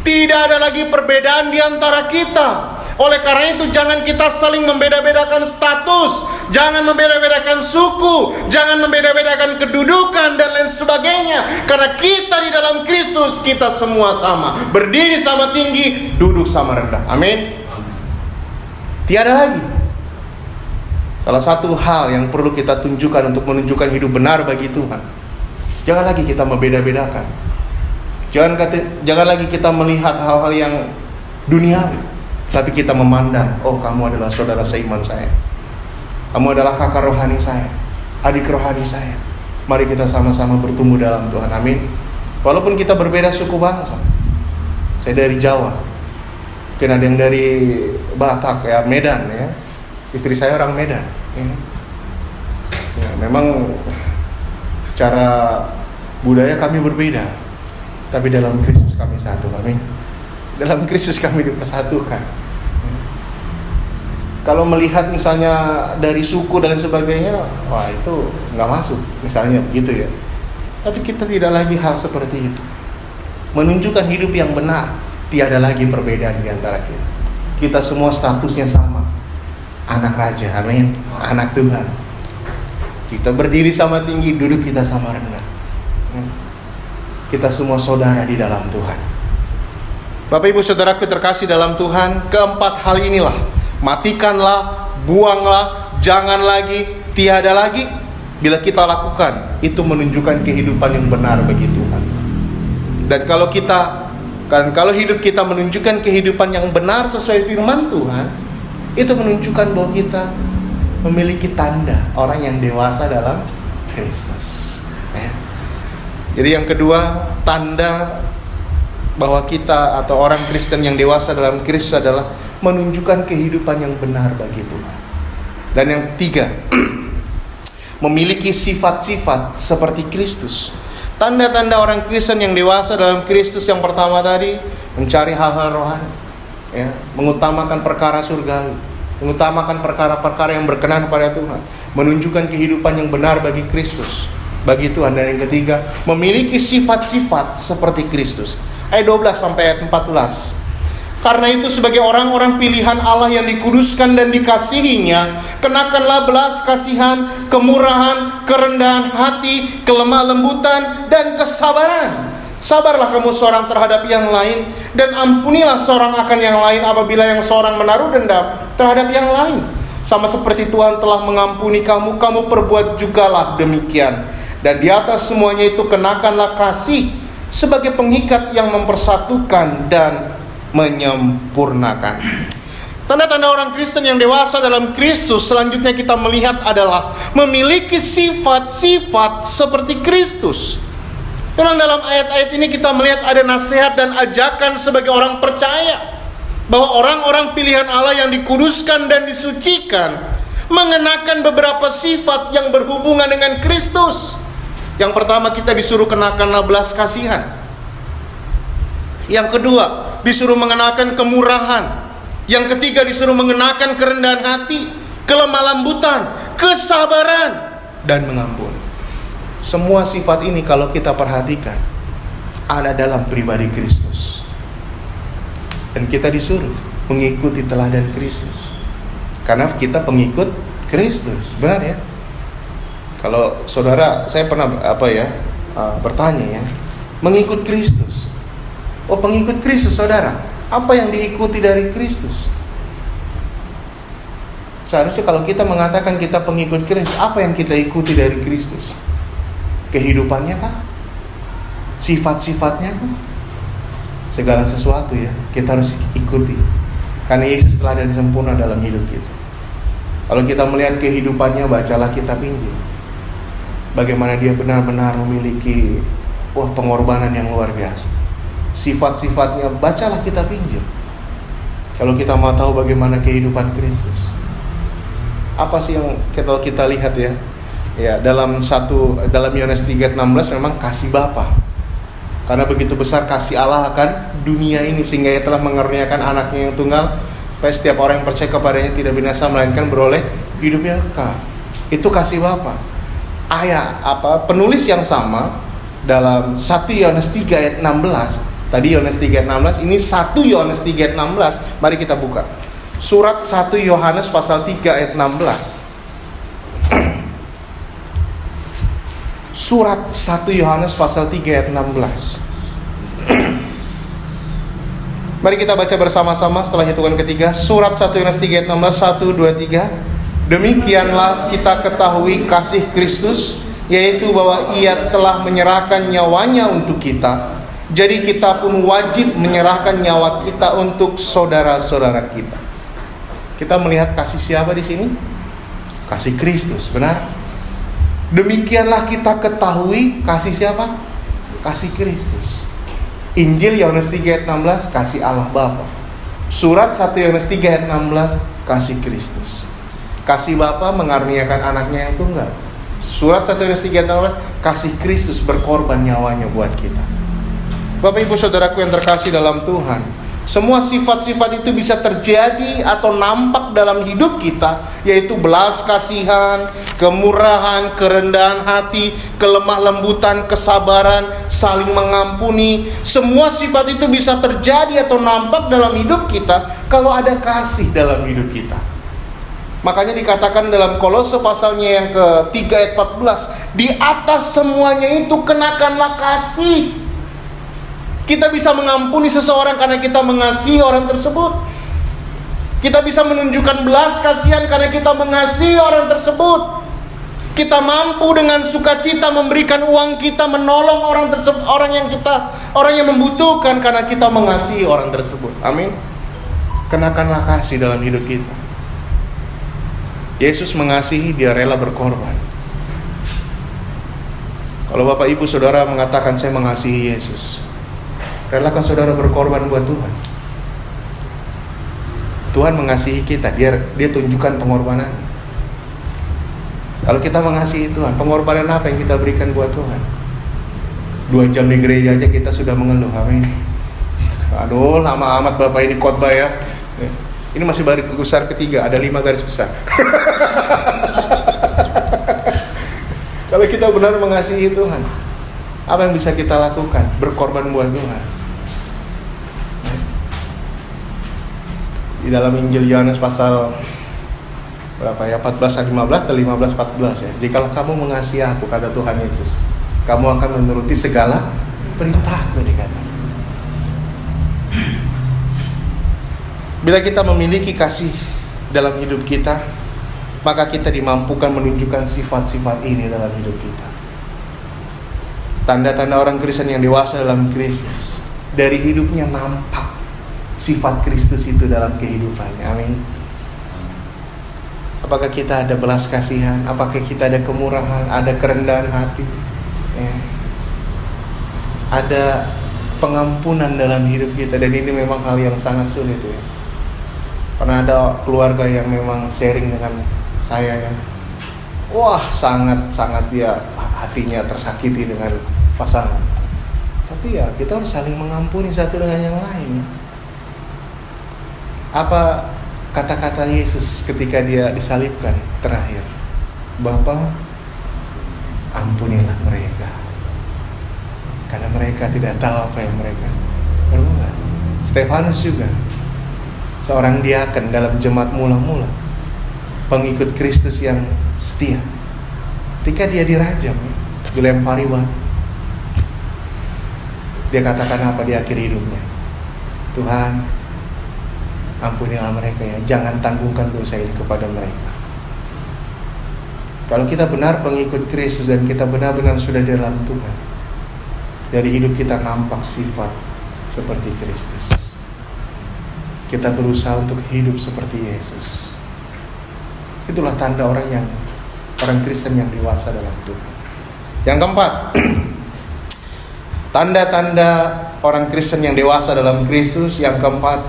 Tidak ada lagi perbedaan di antara kita. Oleh karena itu jangan kita saling membeda-bedakan status, jangan membeda-bedakan suku, jangan membeda-bedakan kedudukan dan lain sebagainya. Karena kita di dalam Kristus kita semua sama, berdiri sama tinggi, duduk sama rendah. Amin. Tiada lagi. Salah satu hal yang perlu kita tunjukkan untuk menunjukkan hidup benar bagi Tuhan, jangan lagi kita membeda-bedakan. Jangan lagi kita melihat hal-hal yang duniawi. Tapi kita memandang, oh kamu adalah saudara seiman saya, kamu adalah kakak rohani saya, adik rohani saya. Mari kita sama-sama bertumbuh dalam Tuhan. Amin. Walaupun kita berbeda suku bangsa. Saya dari Jawa, mungkin ada yang dari Batak ya, Medan ya. Istri saya orang Medan ya. Ya, memang secara budaya kami berbeda, tapi dalam Kristus kami satu. Amin. Dalam Kristus kami dipersatukan. Kalau melihat misalnya dari suku dan sebagainya, wah itu nggak masuk, misalnya begitu ya. Tapi kita tidak lagi hal seperti itu. Menunjukkan hidup yang benar, tiada lagi perbedaan di antara kita. Kita semua statusnya sama, anak raja, amin, anak Tuhan. Kita berdiri sama tinggi, duduk kita sama rendah. Kita semua saudara di dalam Tuhan. Bapak Ibu Saudaraku terkasih dalam Tuhan, keempat hal inilah, matikanlah, buanglah, jangan lagi, tiada lagi. Bila kita lakukan, itu menunjukkan kehidupan yang benar bagi Tuhan. Dan kalau hidup kita menunjukkan kehidupan yang benar sesuai firman Tuhan, itu menunjukkan bahwa kita memiliki tanda orang yang dewasa dalam Kristus. Jadi yang kedua, tanda bahwa kita atau orang Kristen yang dewasa dalam Kristus adalah menunjukkan kehidupan yang benar bagi Tuhan. Dan yang tiga, memiliki sifat-sifat seperti Kristus. Tanda-tanda orang Kristen yang dewasa dalam Kristus yang pertama tadi, mencari hal-hal rohani, ya, mengutamakan perkara surgawi, mengutamakan perkara-perkara yang berkenan pada Tuhan, menunjukkan kehidupan yang benar bagi Kristus, bagi Tuhan. Dan yang ketiga, memiliki sifat-sifat seperti Kristus. Ayat 12 sampai ayat 14. Karena itu sebagai orang-orang pilihan Allah yang dikuduskan dan dikasihinya, kenakanlah belas kasihan, kemurahan, kerendahan hati, kelemah lembutan, dan kesabaran. Sabarlah kamu seorang terhadap yang lain, dan ampunilah seorang akan yang lain apabila yang seorang menaruh dendam terhadap yang lain. Sama seperti Tuhan telah mengampuni kamu, kamu perbuat jugalah demikian. Dan di atas semuanya itu kenakanlah kasih sebagai pengikat yang mempersatukan dan menyempurnakan. Tanda-tanda orang Kristen yang dewasa dalam Kristus selanjutnya kita melihat adalah memiliki sifat-sifat seperti Kristus. Memang dalam ayat-ayat ini kita melihat ada nasihat dan ajakan sebagai orang percaya bahwa orang-orang pilihan Allah yang dikuduskan dan disucikan mengenakan beberapa sifat yang berhubungan dengan Kristus. Yang pertama, kita disuruh kenakanlah belas kasihan. Yang kedua, disuruh mengenakan kemurahan. Yang ketiga, disuruh mengenakan kerendahan hati, kelemah lembutan, kesabaran, dan mengampuni. Semua sifat ini kalau kita perhatikan ada dalam pribadi Kristus. Dan kita disuruh mengikuti teladan Kristus. Karena kita pengikut Kristus, benar ya? Kalau saudara, saya pernah bertanya ya, mengikut Kristus. Oh, pengikut Kristus saudara, apa yang diikuti dari Kristus? Seharusnya kalau kita mengatakan kita pengikut Kristus, apa yang kita ikuti dari Kristus? Kehidupannya kah? Sifat-sifatnya kah? Segala sesuatu ya, kita harus ikuti. Karena Yesus telah dan sempurna dalam hidup kita. Kalau kita melihat kehidupannya, bacalah kitab Injil. Bagaimana dia benar-benar memiliki pengorbanan yang luar biasa. Sifat-sifatnya, bacalah kitab Injil. Kalau kita mau tahu bagaimana kehidupan Kristus, apa sih yang kita lihat ya? Ya, dalam Yohanes 3:16 memang kasih Bapa. Karena begitu besar kasih Allah akan dunia ini sehingga Ia telah mengaruniakan anaknya yang tunggal, supaya setiap orang yang percaya kepadanya tidak binasa melainkan beroleh hidup yang kekal. Itu kasih Bapa. Penulis yang sama dalam 1 Yohanes 3 ayat 16. Tadi Yohanes 3 ayat 16, ini 1 Yohanes 3 ayat 16. Mari kita buka. Surat 1 Yohanes pasal 3 ayat 16. Surat 1 Yohanes pasal 3 ayat 16. Mari kita baca bersama-sama setelah hitungan ketiga. Surat 1 Yohanes 3 ayat 16. 1, 2, 3. Demikianlah kita ketahui kasih Kristus, yaitu bahwa Ia telah menyerahkan nyawanya untuk kita. Jadi kita pun wajib menyerahkan nyawa kita untuk saudara-saudara kita. Kita melihat kasih siapa di sini? Kasih Kristus, benar? Demikianlah kita ketahui kasih siapa? kasih Kristus. Injil Yohanes 3 ayat 16, kasih Allah Bapa. Surat 1 Yohanes 3 ayat 16, kasih Kristus. Kasih Bapa mengaruniakan anaknya yang tunggal. Surat 1 Yohanes 3 ayat 16, kasih Kristus berkorban nyawanya buat kita. Bapak Ibu Saudaraku yang terkasih dalam Tuhan, semua sifat-sifat itu bisa terjadi atau nampak dalam hidup kita, yaitu belas kasihan, kemurahan, kerendahan hati, kelemah lembutan, kesabaran, saling mengampuni. Semua sifat itu bisa terjadi atau nampak dalam hidup kita kalau ada kasih dalam hidup kita. Makanya dikatakan dalam Kolose pasalnya yang ke-3 ayat 14, di atas semuanya itu kenakanlah kasih. Kita bisa mengampuni seseorang karena kita mengasihi orang tersebut. Kita bisa menunjukkan belas kasihan karena kita mengasihi orang tersebut. Kita mampu dengan sukacita memberikan uang kita, menolong orang tersebut, orang yang membutuhkan karena kita mengasihi orang tersebut. Amin. Kenakanlah kasih dalam hidup kita. Yesus mengasihi, dia rela berkorban. Kalau Bapak Ibu Saudara mengatakan saya mengasihi Yesus, relakah saudara berkorban buat Tuhan? Tuhan mengasihi kita, dia tunjukkan pengorbanan. Kalau kita mengasihi Tuhan, pengorbanan apa yang kita berikan buat Tuhan? 2 jam di gereja aja kita sudah mengeluh. Amin. Aduh, lama amat Bapak ini khotbah ya. Ini masih baris besar ketiga, ada 5 garis besar. Kalau kita benar mengasihi Tuhan, apa yang bisa kita lakukan? Berkorban buat Tuhan. Di dalam Injil Yohanes pasal berapa ya? 14:15 atau 15:14 ya. Jikalau kamu mengasihi aku, kata Tuhan Yesus, kamu akan menuruti segala perintahku, dikata. Bila kita memiliki kasih dalam hidup kita, maka kita dimampukan menunjukkan sifat-sifat ini dalam hidup kita. Tanda-tanda orang Kristen yang dewasa dalam Kristus, dari hidupnya nampak sifat Kristus itu dalam kehidupannya. Amin. Apakah kita ada belas kasihan? Apakah kita ada kemurahan? Ada kerendahan hati? Ada pengampunan dalam hidup kita. Dan ini memang hal yang sangat sulit ya. Pernah ada keluarga yang memang sharing dengan saya ya. Wah, sangat dia hatinya tersakiti dengan pasangan. Tapi ya kita harus saling mengampuni satu dengan yang lain. Apa kata-kata Yesus ketika dia disalibkan terakhir? Bapa, ampunilah mereka, karena mereka tidak tahu apa yang mereka perbuat. Stefanus juga seorang diaken dalam jemaat mula-mula, pengikut Kristus yang setia. Ketika dia dirajam, dilempari batu, dia katakan apa di akhir hidupnya? Tuhan, ampunilah mereka ya, jangan tanggungkan dosa ini kepada mereka. Kalau kita benar pengikut Kristus dan kita benar-benar sudah di dalam Tuhan, dari hidup kita nampak sifat seperti Kristus. Kita berusaha untuk hidup seperti Yesus. Itulah tanda orang Kristen yang dewasa dalam Tuhan. Yang keempat, tanda-tanda orang Kristen yang dewasa dalam Kristus. Yang keempat,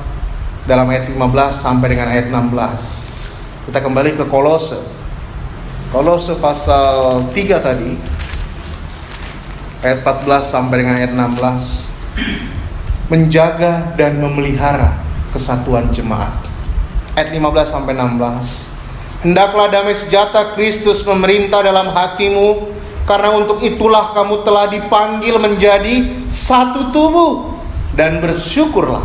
dalam ayat 15 sampai dengan ayat 16. Kita kembali ke Kolose. Kolose pasal 3 tadi, ayat 14 sampai dengan ayat 16. Menjaga dan memelihara kesatuan jemaat. Ayat 15 sampai 16. Hendaklah damai sejahtera Kristus memerintah dalam hatimu, karena untuk itulah kamu telah dipanggil menjadi satu tubuh, dan bersyukurlah.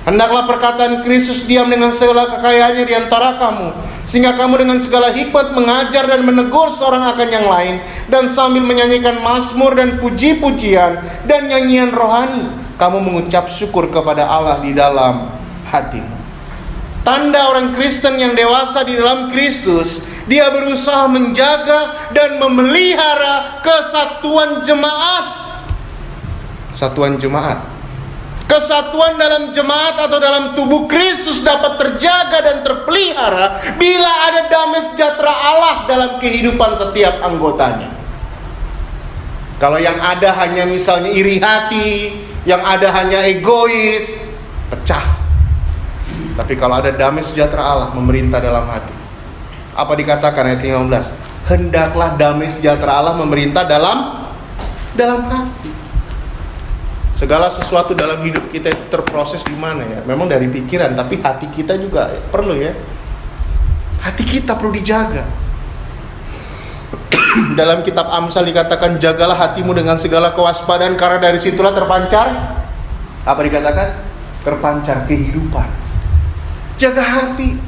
Hendaklah perkataan Kristus diam dengan segala kekayaannya di antara kamu, sehingga kamu dengan segala hikmat mengajar dan menegur seorang akan yang lain, dan sambil menyanyikan mazmur dan puji-pujian dan nyanyian rohani, kamu mengucap syukur kepada Allah di dalam hatimu. Tanda orang Kristen yang dewasa di dalam Kristus, dia berusaha menjaga dan memelihara kesatuan jemaat. Satuan jemaat. Kesatuan dalam jemaat atau dalam tubuh Kristus dapat terjaga dan terpelihara bila ada damai sejahtera Allah dalam kehidupan setiap anggotanya. Kalau yang ada hanya misalnya iri hati, yang ada hanya egois, pecah. Tapi kalau ada damai sejahtera Allah memerintah dalam hati. Apa dikatakan ayat 15? Hendaklah damai sejahtera Allah memerintah dalam hati. Segala sesuatu dalam hidup kita itu terproses di mana ya? Memang dari pikiran, tapi hati kita juga perlu ya. Hati kita perlu dijaga. Dalam kitab Amsal dikatakan, jagalah hatimu dengan segala kewaspadaan, karena dari situlah terpancar, apa dikatakan? Terpancar kehidupan. Jaga hati.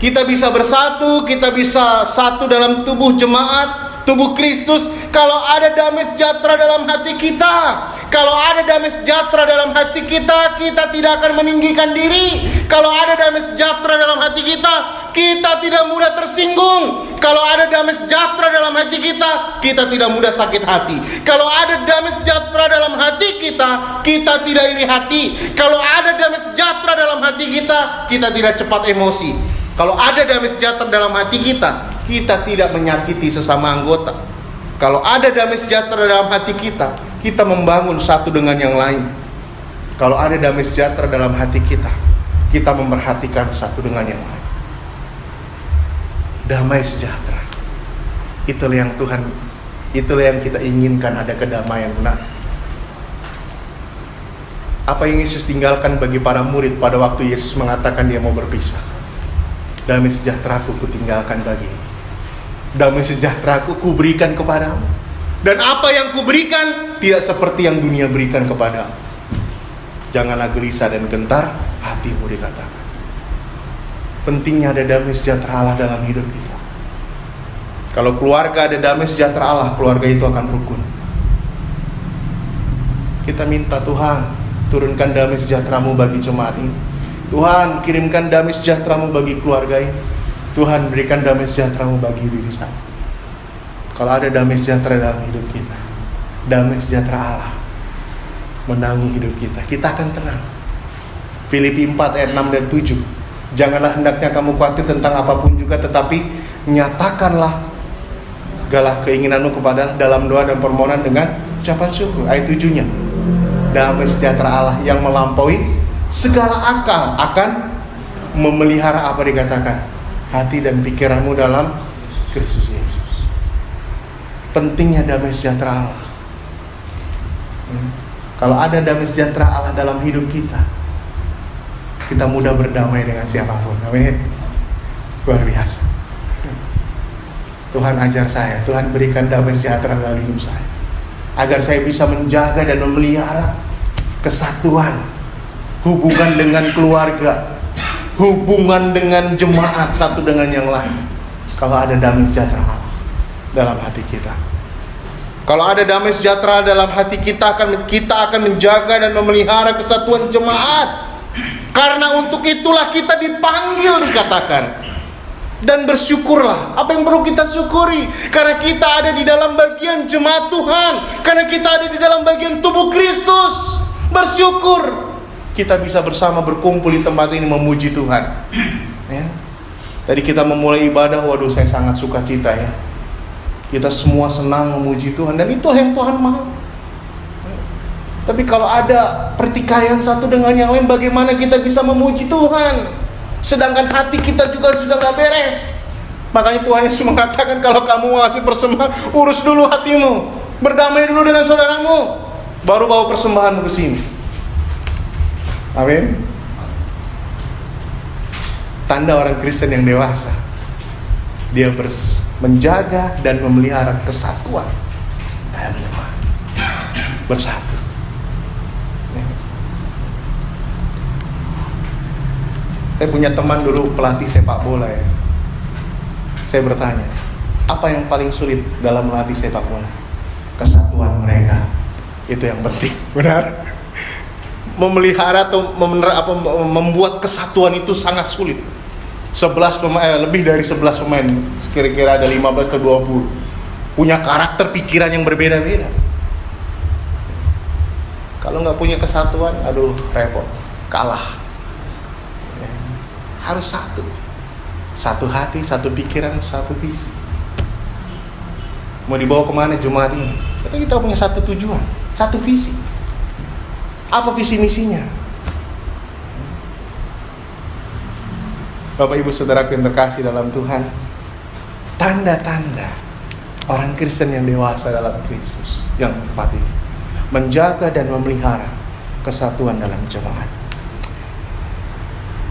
Kita bisa bersatu, kita bisa satu dalam tubuh jemaat, tubuh Kristus, kalau ada damai sejahtera dalam hati kita. Kalau ada damai sejahtera dalam hati kita, kita tidak akan meninggikan diri. Kalau ada damai sejahtera dalam hati kita, kita tidak mudah tersinggung. Kalau ada damai sejahtera dalam hati kita, kita tidak mudah sakit hati. Kalau ada damai sejahtera dalam hati kita, kita tidak iri hati. Kalau ada damai sejahtera dalam hati kita, kita tidak cepat emosi. Kalau ada damai sejahtera dalam hati kita, kita tidak menyakiti sesama anggota. Kalau ada damai sejahtera dalam hati kita, kita membangun satu dengan yang lain. Kalau ada damai sejahtera dalam hati kita, kita memperhatikan satu dengan yang lain. Damai sejahtera. Itulah yang Tuhan, itulah yang kita inginkan, ada kedamaian benar. Apa yang Yesus tinggalkan bagi para murid pada waktu Yesus mengatakan dia mau berpisah? Damai sejahteraku kutinggalkan bagimu. Damai sejahteraku kuberikan kepadamu. Dan apa yang kuberikan tidak seperti yang dunia berikan kepadamu. Janganlah gelisah dan gentar hatimu, dikatakan. Pentingnya ada damai sejahtera Allah dalam hidup kita. Kalau keluarga ada damai sejahtera Allah, keluarga itu akan rukun. Kita minta Tuhan, turunkan damai sejahtera-Mu bagi jemaat ini. Tuhan, kirimkan damai sejahtera-Mu bagi keluarga ini. Tuhan, berikan damai sejahtera-Mu bagi diri saya. Kalau ada damai sejahtera dalam hidup kita, damai sejahtera Allah menanggung hidup kita, kita akan tenang. Filipi 4 ayat 6 dan 7. Janganlah hendaknya kamu khawatir tentang apapun juga, tetapi nyatakanlah segala keinginanmu kepada dalam doa dan permohonan dengan ucapan syukur. Ayat 7-nya, damai sejahtera Allah yang melampaui segala akal akan memelihara, apa dikatakan, hati dan pikiranmu dalam Kristus Yesus. Pentingnya damai sejahtera Allah. Kalau ada damai sejahtera Allah dalam hidup kita, kita mudah berdamai dengan siapapun. Amin. Luar biasa. Tuhan ajar saya, Tuhan berikan damai sejahtera dalam hidup saya, agar saya bisa menjaga dan memelihara kesatuan, hubungan dengan keluarga, hubungan dengan jemaat satu dengan yang lain. Kalau ada damai sejahtera Allah dalam hati kita, kalau ada damai sejahtera dalam hati kita, akan menjaga dan memelihara kesatuan jemaat. Karena untuk itulah kita dipanggil, dikatakan. Dan bersyukurlah. Apa yang perlu kita syukuri? Karena kita ada di dalam bagian jemaat Tuhan, karena kita ada di dalam bagian tubuh Kristus. Bersyukur kita bisa bersama berkumpul di tempat ini memuji Tuhan ya. Tadi kita memulai ibadah, waduh saya sangat sukacita ya. Kita semua senang memuji Tuhan, dan itu yang Tuhan mau. Tapi kalau ada pertikaian satu dengan yang lain, bagaimana kita bisa memuji Tuhan? Sedangkan hati kita juga sudah gak beres. Makanya Tuhan Yesus mengatakan, kalau kamu ngasih persembahan, urus dulu hatimu, berdamai dulu dengan saudaramu, baru bawa persembahanmu ke sini. Amin. Tanda orang Kristen yang dewasa, dia menjaga dan memelihara kesatuan dalam jemaat, bersatu. Saya punya teman dulu pelatih sepak bola ya. Saya bertanya, apa yang paling sulit dalam melatih sepak bola? Kesatuan mereka. Itu yang penting. Benar? Memelihara atau membuat kesatuan itu sangat sulit. 11 pemain, lebih dari 11 pemain, kira-kira ada 15 atau 20, punya karakter pikiran yang berbeda-beda. Kalau nggak punya kesatuan, aduh repot, kalah. Harus satu hati, satu pikiran, satu visi. Mau dibawa kemana jemaat ini? Kita punya satu tujuan, satu visi. Apa visi misinya? Bapak Ibu Saudaraku yang terkasih dalam Tuhan, tanda-tanda orang Kristen yang dewasa dalam Kristus yang tepat ini menjaga dan memelihara kesatuan dalam jemaat.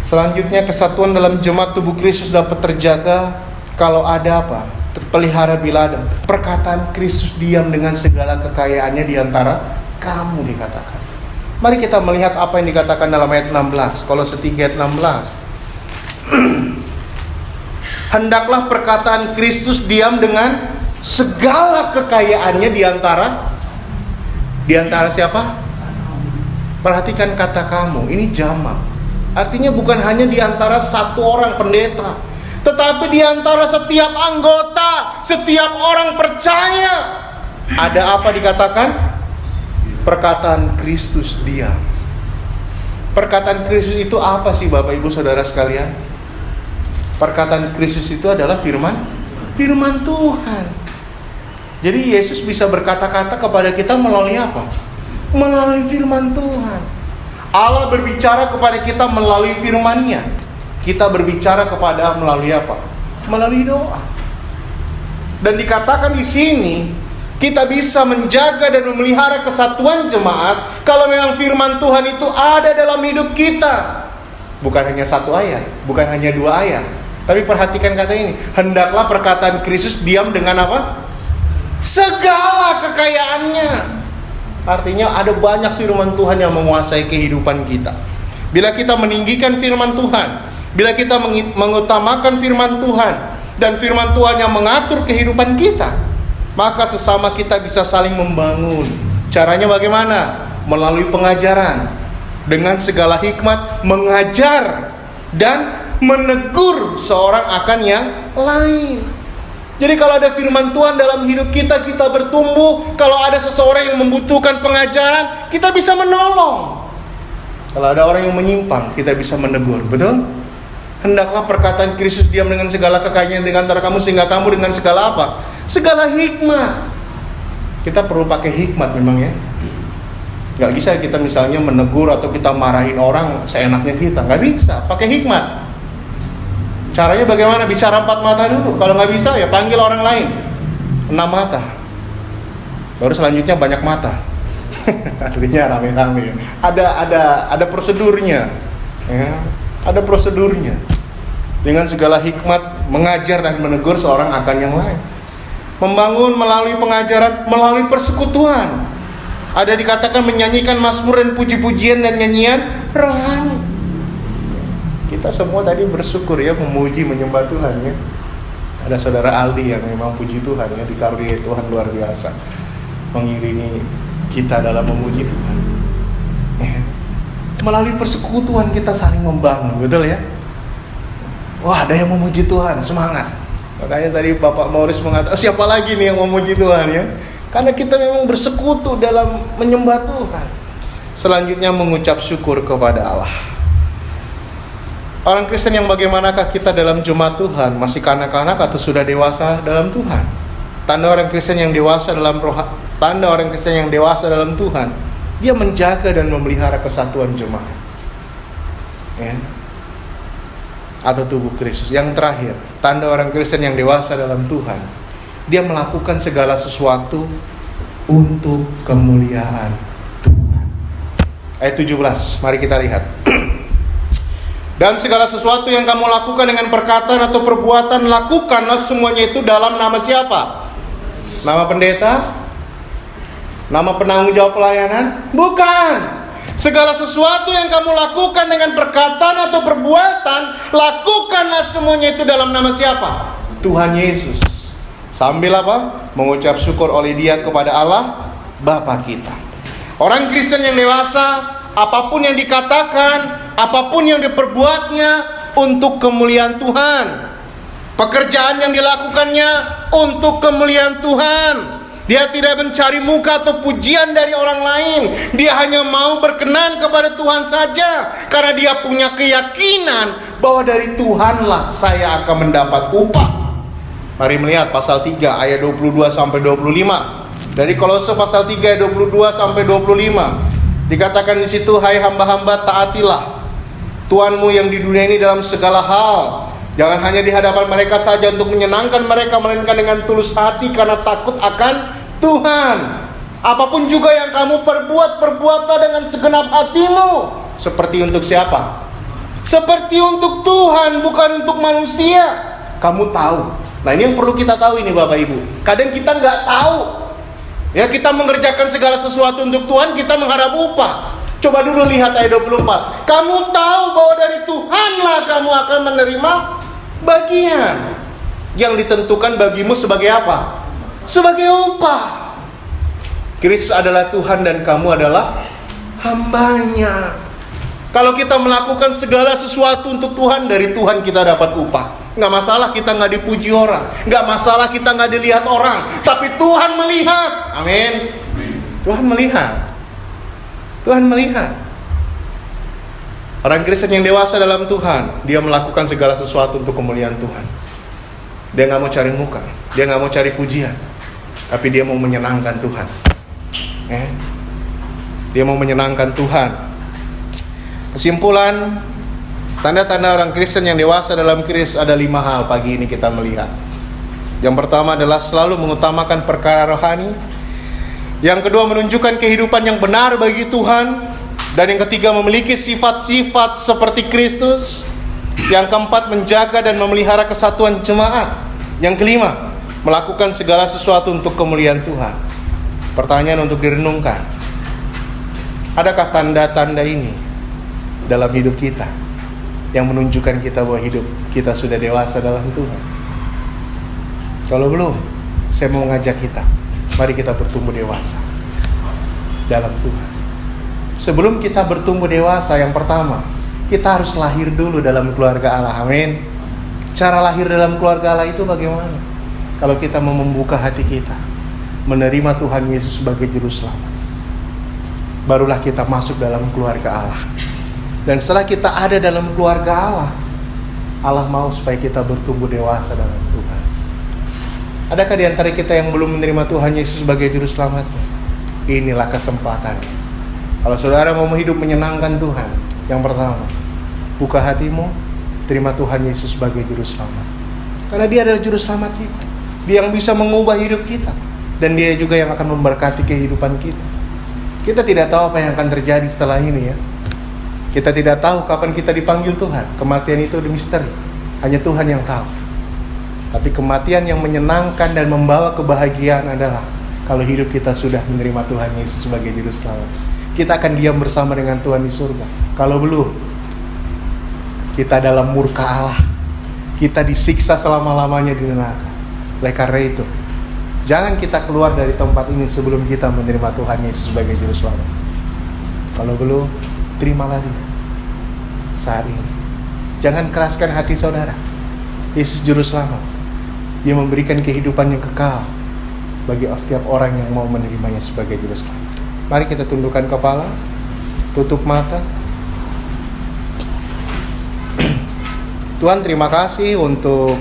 Selanjutnya, kesatuan dalam jemaat tubuh Kristus dapat terjaga kalau ada apa? Terpelihara bila ada perkataan Kristus diam dengan segala kekayaannya di antara kamu, dikatakan. Mari kita melihat apa yang dikatakan dalam ayat 16. Kolose 3 ayat 16. Hendaklah perkataan Kristus diam dengan segala kekayaannya di antara siapa? Perhatikan kata kamu, ini jamak. Artinya bukan hanya di antara satu orang pendeta, tetapi di antara setiap anggota, setiap orang percaya. Ada apa dikatakan? Perkataan Kristus diam. Perkataan Kristus itu apa sih Bapak Ibu Saudara sekalian? Perkataan Kristus itu adalah firman Tuhan. Jadi Yesus bisa berkata-kata kepada kita melalui apa? Melalui firman Tuhan. Allah berbicara kepada kita melalui firman-Nya. Kita berbicara kepada melalui apa? Melalui doa. Dan dikatakan di sini, kita bisa menjaga dan memelihara kesatuan jemaat kalau memang firman Tuhan itu ada dalam hidup kita. Bukan hanya satu ayat, bukan hanya dua ayat. Tapi perhatikan kata ini, hendaklah perkataan Kristus diam dengan apa? Segala kekayaannya. Artinya ada banyak firman Tuhan yang menguasai kehidupan kita. Bila kita meninggikan firman Tuhan, bila kita mengutamakan firman Tuhan, dan firman Tuhan yang mengatur kehidupan kita, maka sesama kita bisa saling membangun. Caranya bagaimana? Melalui pengajaran. Dengan segala hikmat mengajar dan menegur seorang akan yang lain. Jadi kalau ada firman Tuhan dalam hidup kita, kita bertumbuh. Kalau ada seseorang yang membutuhkan pengajaran, kita bisa menolong. Kalau ada orang yang menyimpang, kita bisa menegur. Betul? Hendaklah perkataan Kristus diam dengan segala kekayaannya di antara kamu, sehingga kamu dengan segala apa? Segala hikmat. Kita perlu pakai hikmat memang ya. Gak bisa kita misalnya menegur atau kita marahin orang seenaknya kita. Gak bisa, pakai hikmat. Caranya bagaimana? Bicara 4 mata dulu. Kalau gak bisa ya panggil orang lain 6 mata. Baru selanjutnya banyak mata. Artinya rame-rame. Ada prosedurnya ya. Ada prosedurnya. Dengan segala hikmat mengajar dan menegur seorang akan yang lain. Membangun melalui pengajaran, melalui persekutuan. Ada dikatakan menyanyikan mazmur dan puji-pujian dan nyanyian rohani. Kita semua tadi bersyukur ya, memuji, menyembah Tuhan ya. Ada saudara Aldi yang memang puji Tuhan ya, dikaruniai Tuhan luar biasa, mengiringi kita dalam memuji Tuhan ya. Melalui persekutuan kita saling membangun, betul ya. Wah, ada yang memuji Tuhan, semangat. Makanya tadi Bapak Morris mengatakan, siapa lagi nih yang memuji Tuhan ya? Karena kita memang bersekutu dalam menyembah Tuhan. Selanjutnya mengucap syukur kepada Allah. Orang Kristen yang bagaimanakah kita dalam jemaat Tuhan? Masih kanak-kanak atau sudah dewasa dalam Tuhan? Tanda orang Kristen yang dewasa dalam Tuhan, dia menjaga dan memelihara kesatuan jemaat ya. Atau tubuh Kristus. Yang terakhir, tanda orang Kristen yang dewasa dalam Tuhan, dia melakukan segala sesuatu untuk kemuliaan Tuhan. Ayat 17, mari kita lihat. Dan segala sesuatu yang kamu lakukan dengan perkataan atau perbuatan, lakukanlah semuanya itu dalam nama siapa? Nama pendeta? Nama penanggung jawab pelayanan? Bukan. Segala sesuatu yang kamu lakukan dengan perkataan atau perbuatan, lakukanlah semuanya itu dalam nama siapa? Tuhan Yesus. Sambil apa? Mengucap syukur oleh Dia kepada Allah Bapa kita. Orang Kristen yang dewasa, apapun yang dikatakan, apapun yang diperbuatnya untuk kemuliaan Tuhan. Pekerjaan yang dilakukannya untuk kemuliaan Tuhan. Dia tidak mencari muka atau pujian dari orang lain. Dia hanya mau berkenan kepada Tuhan saja. Karena dia punya keyakinan bahwa dari Tuhanlah saya akan mendapat upah. Mari melihat pasal 3 ayat 22 sampai 25. Dari Kolose pasal 3 ayat 22 sampai 25. Dikatakan di situ, hai hamba-hamba, taatilah Tuhanmu yang di dunia ini dalam segala hal. Jangan hanya di hadapan mereka saja untuk menyenangkan mereka, melainkan dengan tulus hati karena takut akan Tuhan. Apapun juga yang kamu perbuat, perbuatlah dengan segenap hatimu. Seperti untuk siapa? Seperti untuk Tuhan, bukan untuk manusia. Kamu tahu. Nah, ini yang perlu kita tahu ini Bapak Ibu. Kadang kita nggak tahu. Ya, kita mengerjakan segala sesuatu untuk Tuhan, kita mengharap upah. Coba dulu lihat ayat 24. Kamu tahu bahwa dari Tuhanlah kamu akan menerima bagian yang ditentukan bagimu sebagai apa? Sebagai upah. Kristus adalah Tuhan dan kamu adalah hambanya. Kalau kita melakukan segala sesuatu untuk Tuhan, dari Tuhan kita dapat upah. Nggak masalah kita nggak dipuji orang, nggak masalah kita nggak dilihat orang, tapi Tuhan melihat. Amin. Tuhan melihat. Tuhan melihat. Orang Kristen yang dewasa dalam Tuhan, dia melakukan segala sesuatu untuk kemuliaan Tuhan. Dia nggak mau cari muka, dia nggak mau cari pujian, tapi dia mau menyenangkan Tuhan. Dia mau menyenangkan Tuhan. Kesimpulan, tanda-tanda orang Kristen yang dewasa dalam Kristus ada 5 hal pagi ini kita melihat. Yang pertama adalah selalu mengutamakan perkara rohani. Yang kedua, menunjukkan kehidupan yang benar bagi Tuhan. Dan yang ketiga, memiliki sifat-sifat seperti Kristus. Yang keempat, menjaga dan memelihara kesatuan jemaat. Yang kelima, melakukan segala sesuatu untuk kemuliaan Tuhan. Pertanyaan untuk direnungkan. Adakah tanda-tanda ini dalam hidup kita yang menunjukkan kita bahwa hidup kita sudah dewasa dalam Tuhan? Kalau belum, saya mau ngajak kita, mari kita bertumbuh dewasa dalam Tuhan. Sebelum kita bertumbuh dewasa, yang pertama, kita harus lahir dulu dalam keluarga Allah. Amin. Cara lahir dalam keluarga Allah itu bagaimana? Kalau kita mau membuka hati kita, menerima Tuhan Yesus sebagai juru selamat, barulah kita masuk dalam keluarga Allah. Dan setelah kita ada dalam keluarga Allah, Allah mau supaya kita bertumbuh dewasa dalam Tuhan. Adakah di antara kita yang belum menerima Tuhan Yesus sebagai juru selamatnya? Inilah kesempatan. Kalau saudara mau hidup menyenangkan Tuhan, yang pertama, buka hatimu, terima Tuhan Yesus sebagai juru selamat. Karena dia adalah juru selamat kita. Dia yang bisa mengubah hidup kita, dan dia juga yang akan memberkati kehidupan kita. Kita tidak tahu apa yang akan terjadi setelah ini ya. Kita tidak tahu kapan kita dipanggil Tuhan. Kematian itu misteri, hanya Tuhan yang tahu. Tapi kematian yang menyenangkan dan membawa kebahagiaan adalah kalau hidup kita sudah menerima Tuhan Yesus sebagai juru selamat. Kita akan diam bersama dengan Tuhan di surga. Kalau belum, kita dalam murka Allah. Kita disiksa selama-lamanya di neraka. Oleh karena itu, jangan kita keluar dari tempat ini sebelum kita menerima Tuhan Yesus sebagai juru selamat. Kalau belum, terimalah dia saat ini. Jangan keraskan hati saudara. Yesus juru selamat. Dia memberikan kehidupan yang kekal bagi setiap orang yang mau menerimanya sebagai juru selamat. Mari kita tundukkan kepala, tutup mata. Tuhan, terima kasih untuk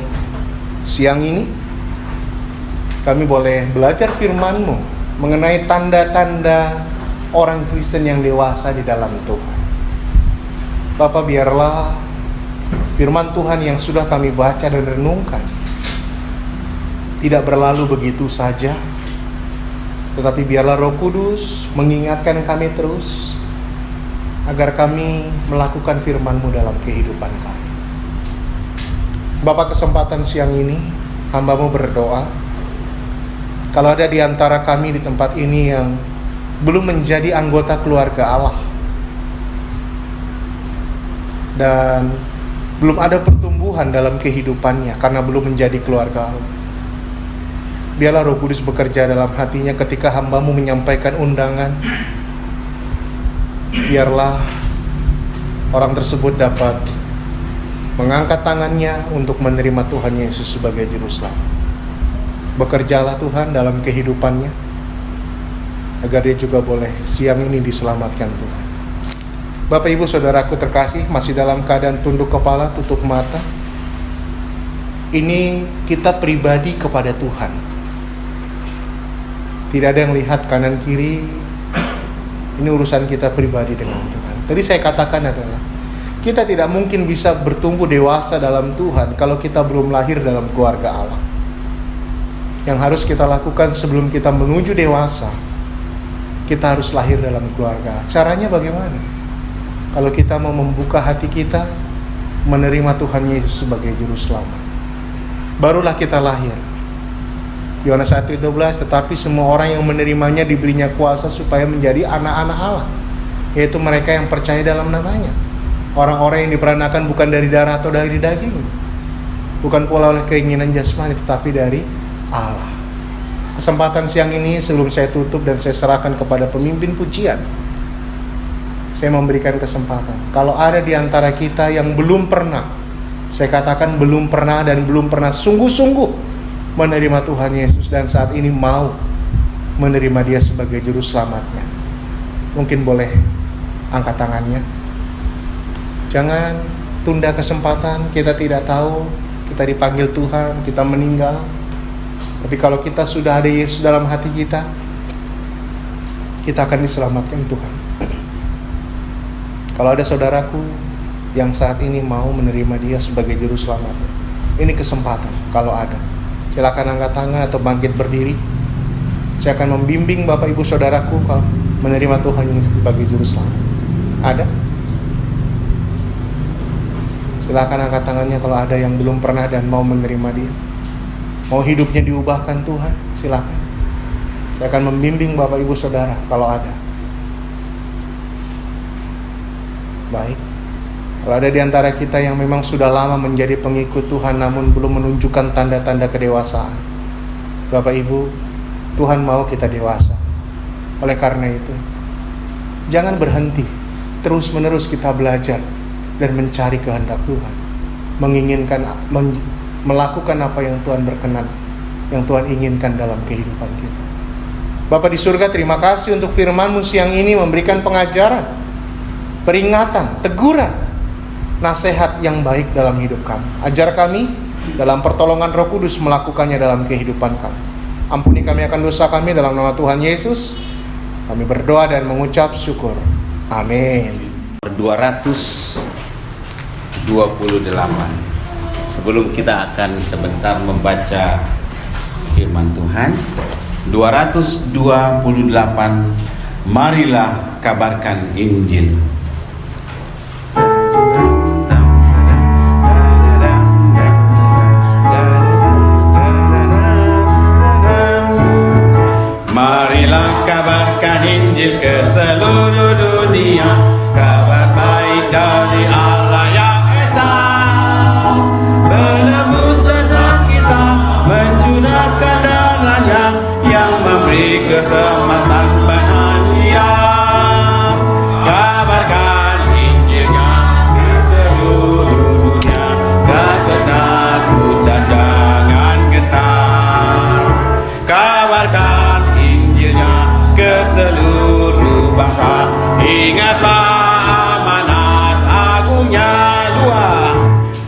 siang ini. Kami boleh belajar firman-Mu mengenai tanda-tanda orang Kristen yang dewasa di dalam Tuhan. Bapa, biarlah firman Tuhan yang sudah kami baca dan renungkan tidak berlalu begitu saja, tetapi biarlah Roh Kudus mengingatkan kami terus agar kami melakukan firman-Mu dalam kehidupan kami. Bapa, kesempatan siang ini hamba-Mu berdoa, kalau ada di antara kami di tempat ini yang belum menjadi anggota keluarga Allah dan belum ada pertumbuhan dalam kehidupannya karena belum menjadi keluarga Allah, biarlah Roh Kudus bekerja dalam hatinya ketika hamba-Mu menyampaikan undangan. Biarlah orang tersebut dapat mengangkat tangannya untuk menerima Tuhan Yesus sebagai juru selamat. Bekerjalah Tuhan dalam kehidupannya agar dia juga boleh siang ini diselamatkan Tuhan. Bapak, Ibu, Saudaraku terkasih, masih dalam keadaan tunduk kepala, tutup mata. ini kita pribadi kepada Tuhan. Tidak ada yang lihat kanan kiri. Ini urusan kita pribadi dengan Tuhan. Tadi saya katakan adalah kita tidak mungkin bisa bertumbuh dewasa dalam Tuhan kalau kita belum lahir dalam keluarga Allah. Yang harus kita lakukan sebelum kita menuju dewasa, kita harus lahir dalam keluarga. Caranya bagaimana? Kalau kita mau membuka hati kita, menerima Tuhan Yesus sebagai Juru Selamat, barulah kita lahir. Yohanes 1:12, tetapi semua orang yang menerimanya diberinya kuasa supaya menjadi anak-anak Allah, yaitu mereka yang percaya dalam namanya. Orang-orang yang diperanakan bukan dari darah atau dari daging, bukan pula oleh keinginan jasmani, tetapi dari Allah. Kesempatan siang ini sebelum saya tutup dan saya serahkan kepada pemimpin pujian, saya memberikan kesempatan. Kalau ada di antara kita yang belum pernah, saya katakan belum pernah dan belum pernah sungguh-sungguh menerima Tuhan Yesus dan saat ini mau menerima Dia sebagai Juru Selamatnya, mungkin boleh angkat tangannya. Jangan tunda kesempatan. Kita tidak tahu, kita dipanggil Tuhan, kita meninggal. Tapi kalau kita sudah ada Yesus dalam hati kita, kita akan diselamatkan Tuhan. Kalau ada saudaraku yang saat ini mau menerima Dia sebagai Juru Selamat, ini kesempatan. Kalau ada, silakan angkat tangan atau bangkit berdiri. Saya akan membimbing Bapak Ibu Saudaraku kalau menerima Tuhan sebagai Juru Selamat. Ada? Silakan angkat tangannya kalau ada yang belum pernah dan mau menerima Dia, mau hidupnya diubahkan Tuhan, silakan. Saya akan membimbing Bapak Ibu Saudara kalau ada. Baik. Kalau ada di antara kita yang memang sudah lama menjadi pengikut Tuhan namun belum menunjukkan tanda-tanda kedewasaan, Bapak Ibu, Tuhan mau kita dewasa. Oleh karena itu, jangan berhenti. Terus-menerus kita belajar dan mencari kehendak Tuhan, menginginkan melakukan apa yang Tuhan berkenan, yang Tuhan inginkan dalam kehidupan kita. Bapa di surga, terima kasih untuk firman-Mu siang ini memberikan pengajaran, peringatan, teguran, nasihat yang baik dalam hidup kami. Ajar kami dalam pertolongan Roh Kudus melakukannya dalam kehidupan kami. Ampuni kami akan dosa kami dalam nama Tuhan Yesus. Kami berdoa dan mengucap syukur. Amin. 228. Sebelum kita akan sebentar membaca firman Tuhan, 228, marilah kabarkan Injil. Marilah kabarkan Injil ke seluruh dunia, kabar baik dari Allah yang Esa, menebus dosa kita, mencurahkan darahnya yang memberi keselamatan manusia. Kabarkan Injilnya di seluruh dunia, jangan takut dan jangan gentar. Kabarkan Injilnya ke seluruh bangsa, ingatlah amanat agungnya dua.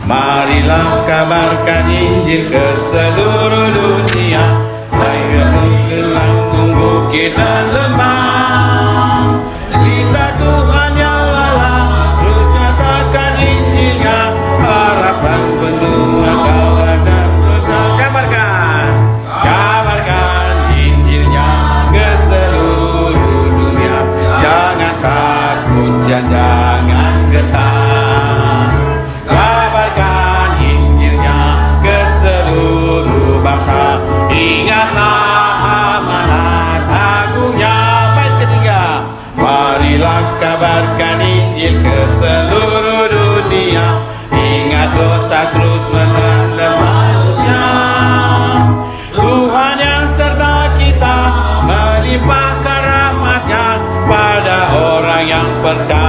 Marilah kabarkan Injil ke seluruh dunia, baik gunung, bukit dan lembah. Berita Tuhan yang lalang, terus nyatakan Injilnya, harapan penuh kawan dan dosa. Kabarkan Injilnya ke seluruh dunia, jangan takut dan jangan gentar. Kabarkan Injilnya ke seluruh bangsa, ingatlah amanat agungnya. Bait ketiga, marilah kabarkan Injil ke seluruh dunia, ingat dosa terus melanda manusia. Tuhan yang serta kita, melimpahkan rahmat-Nya pada orang yang percaya.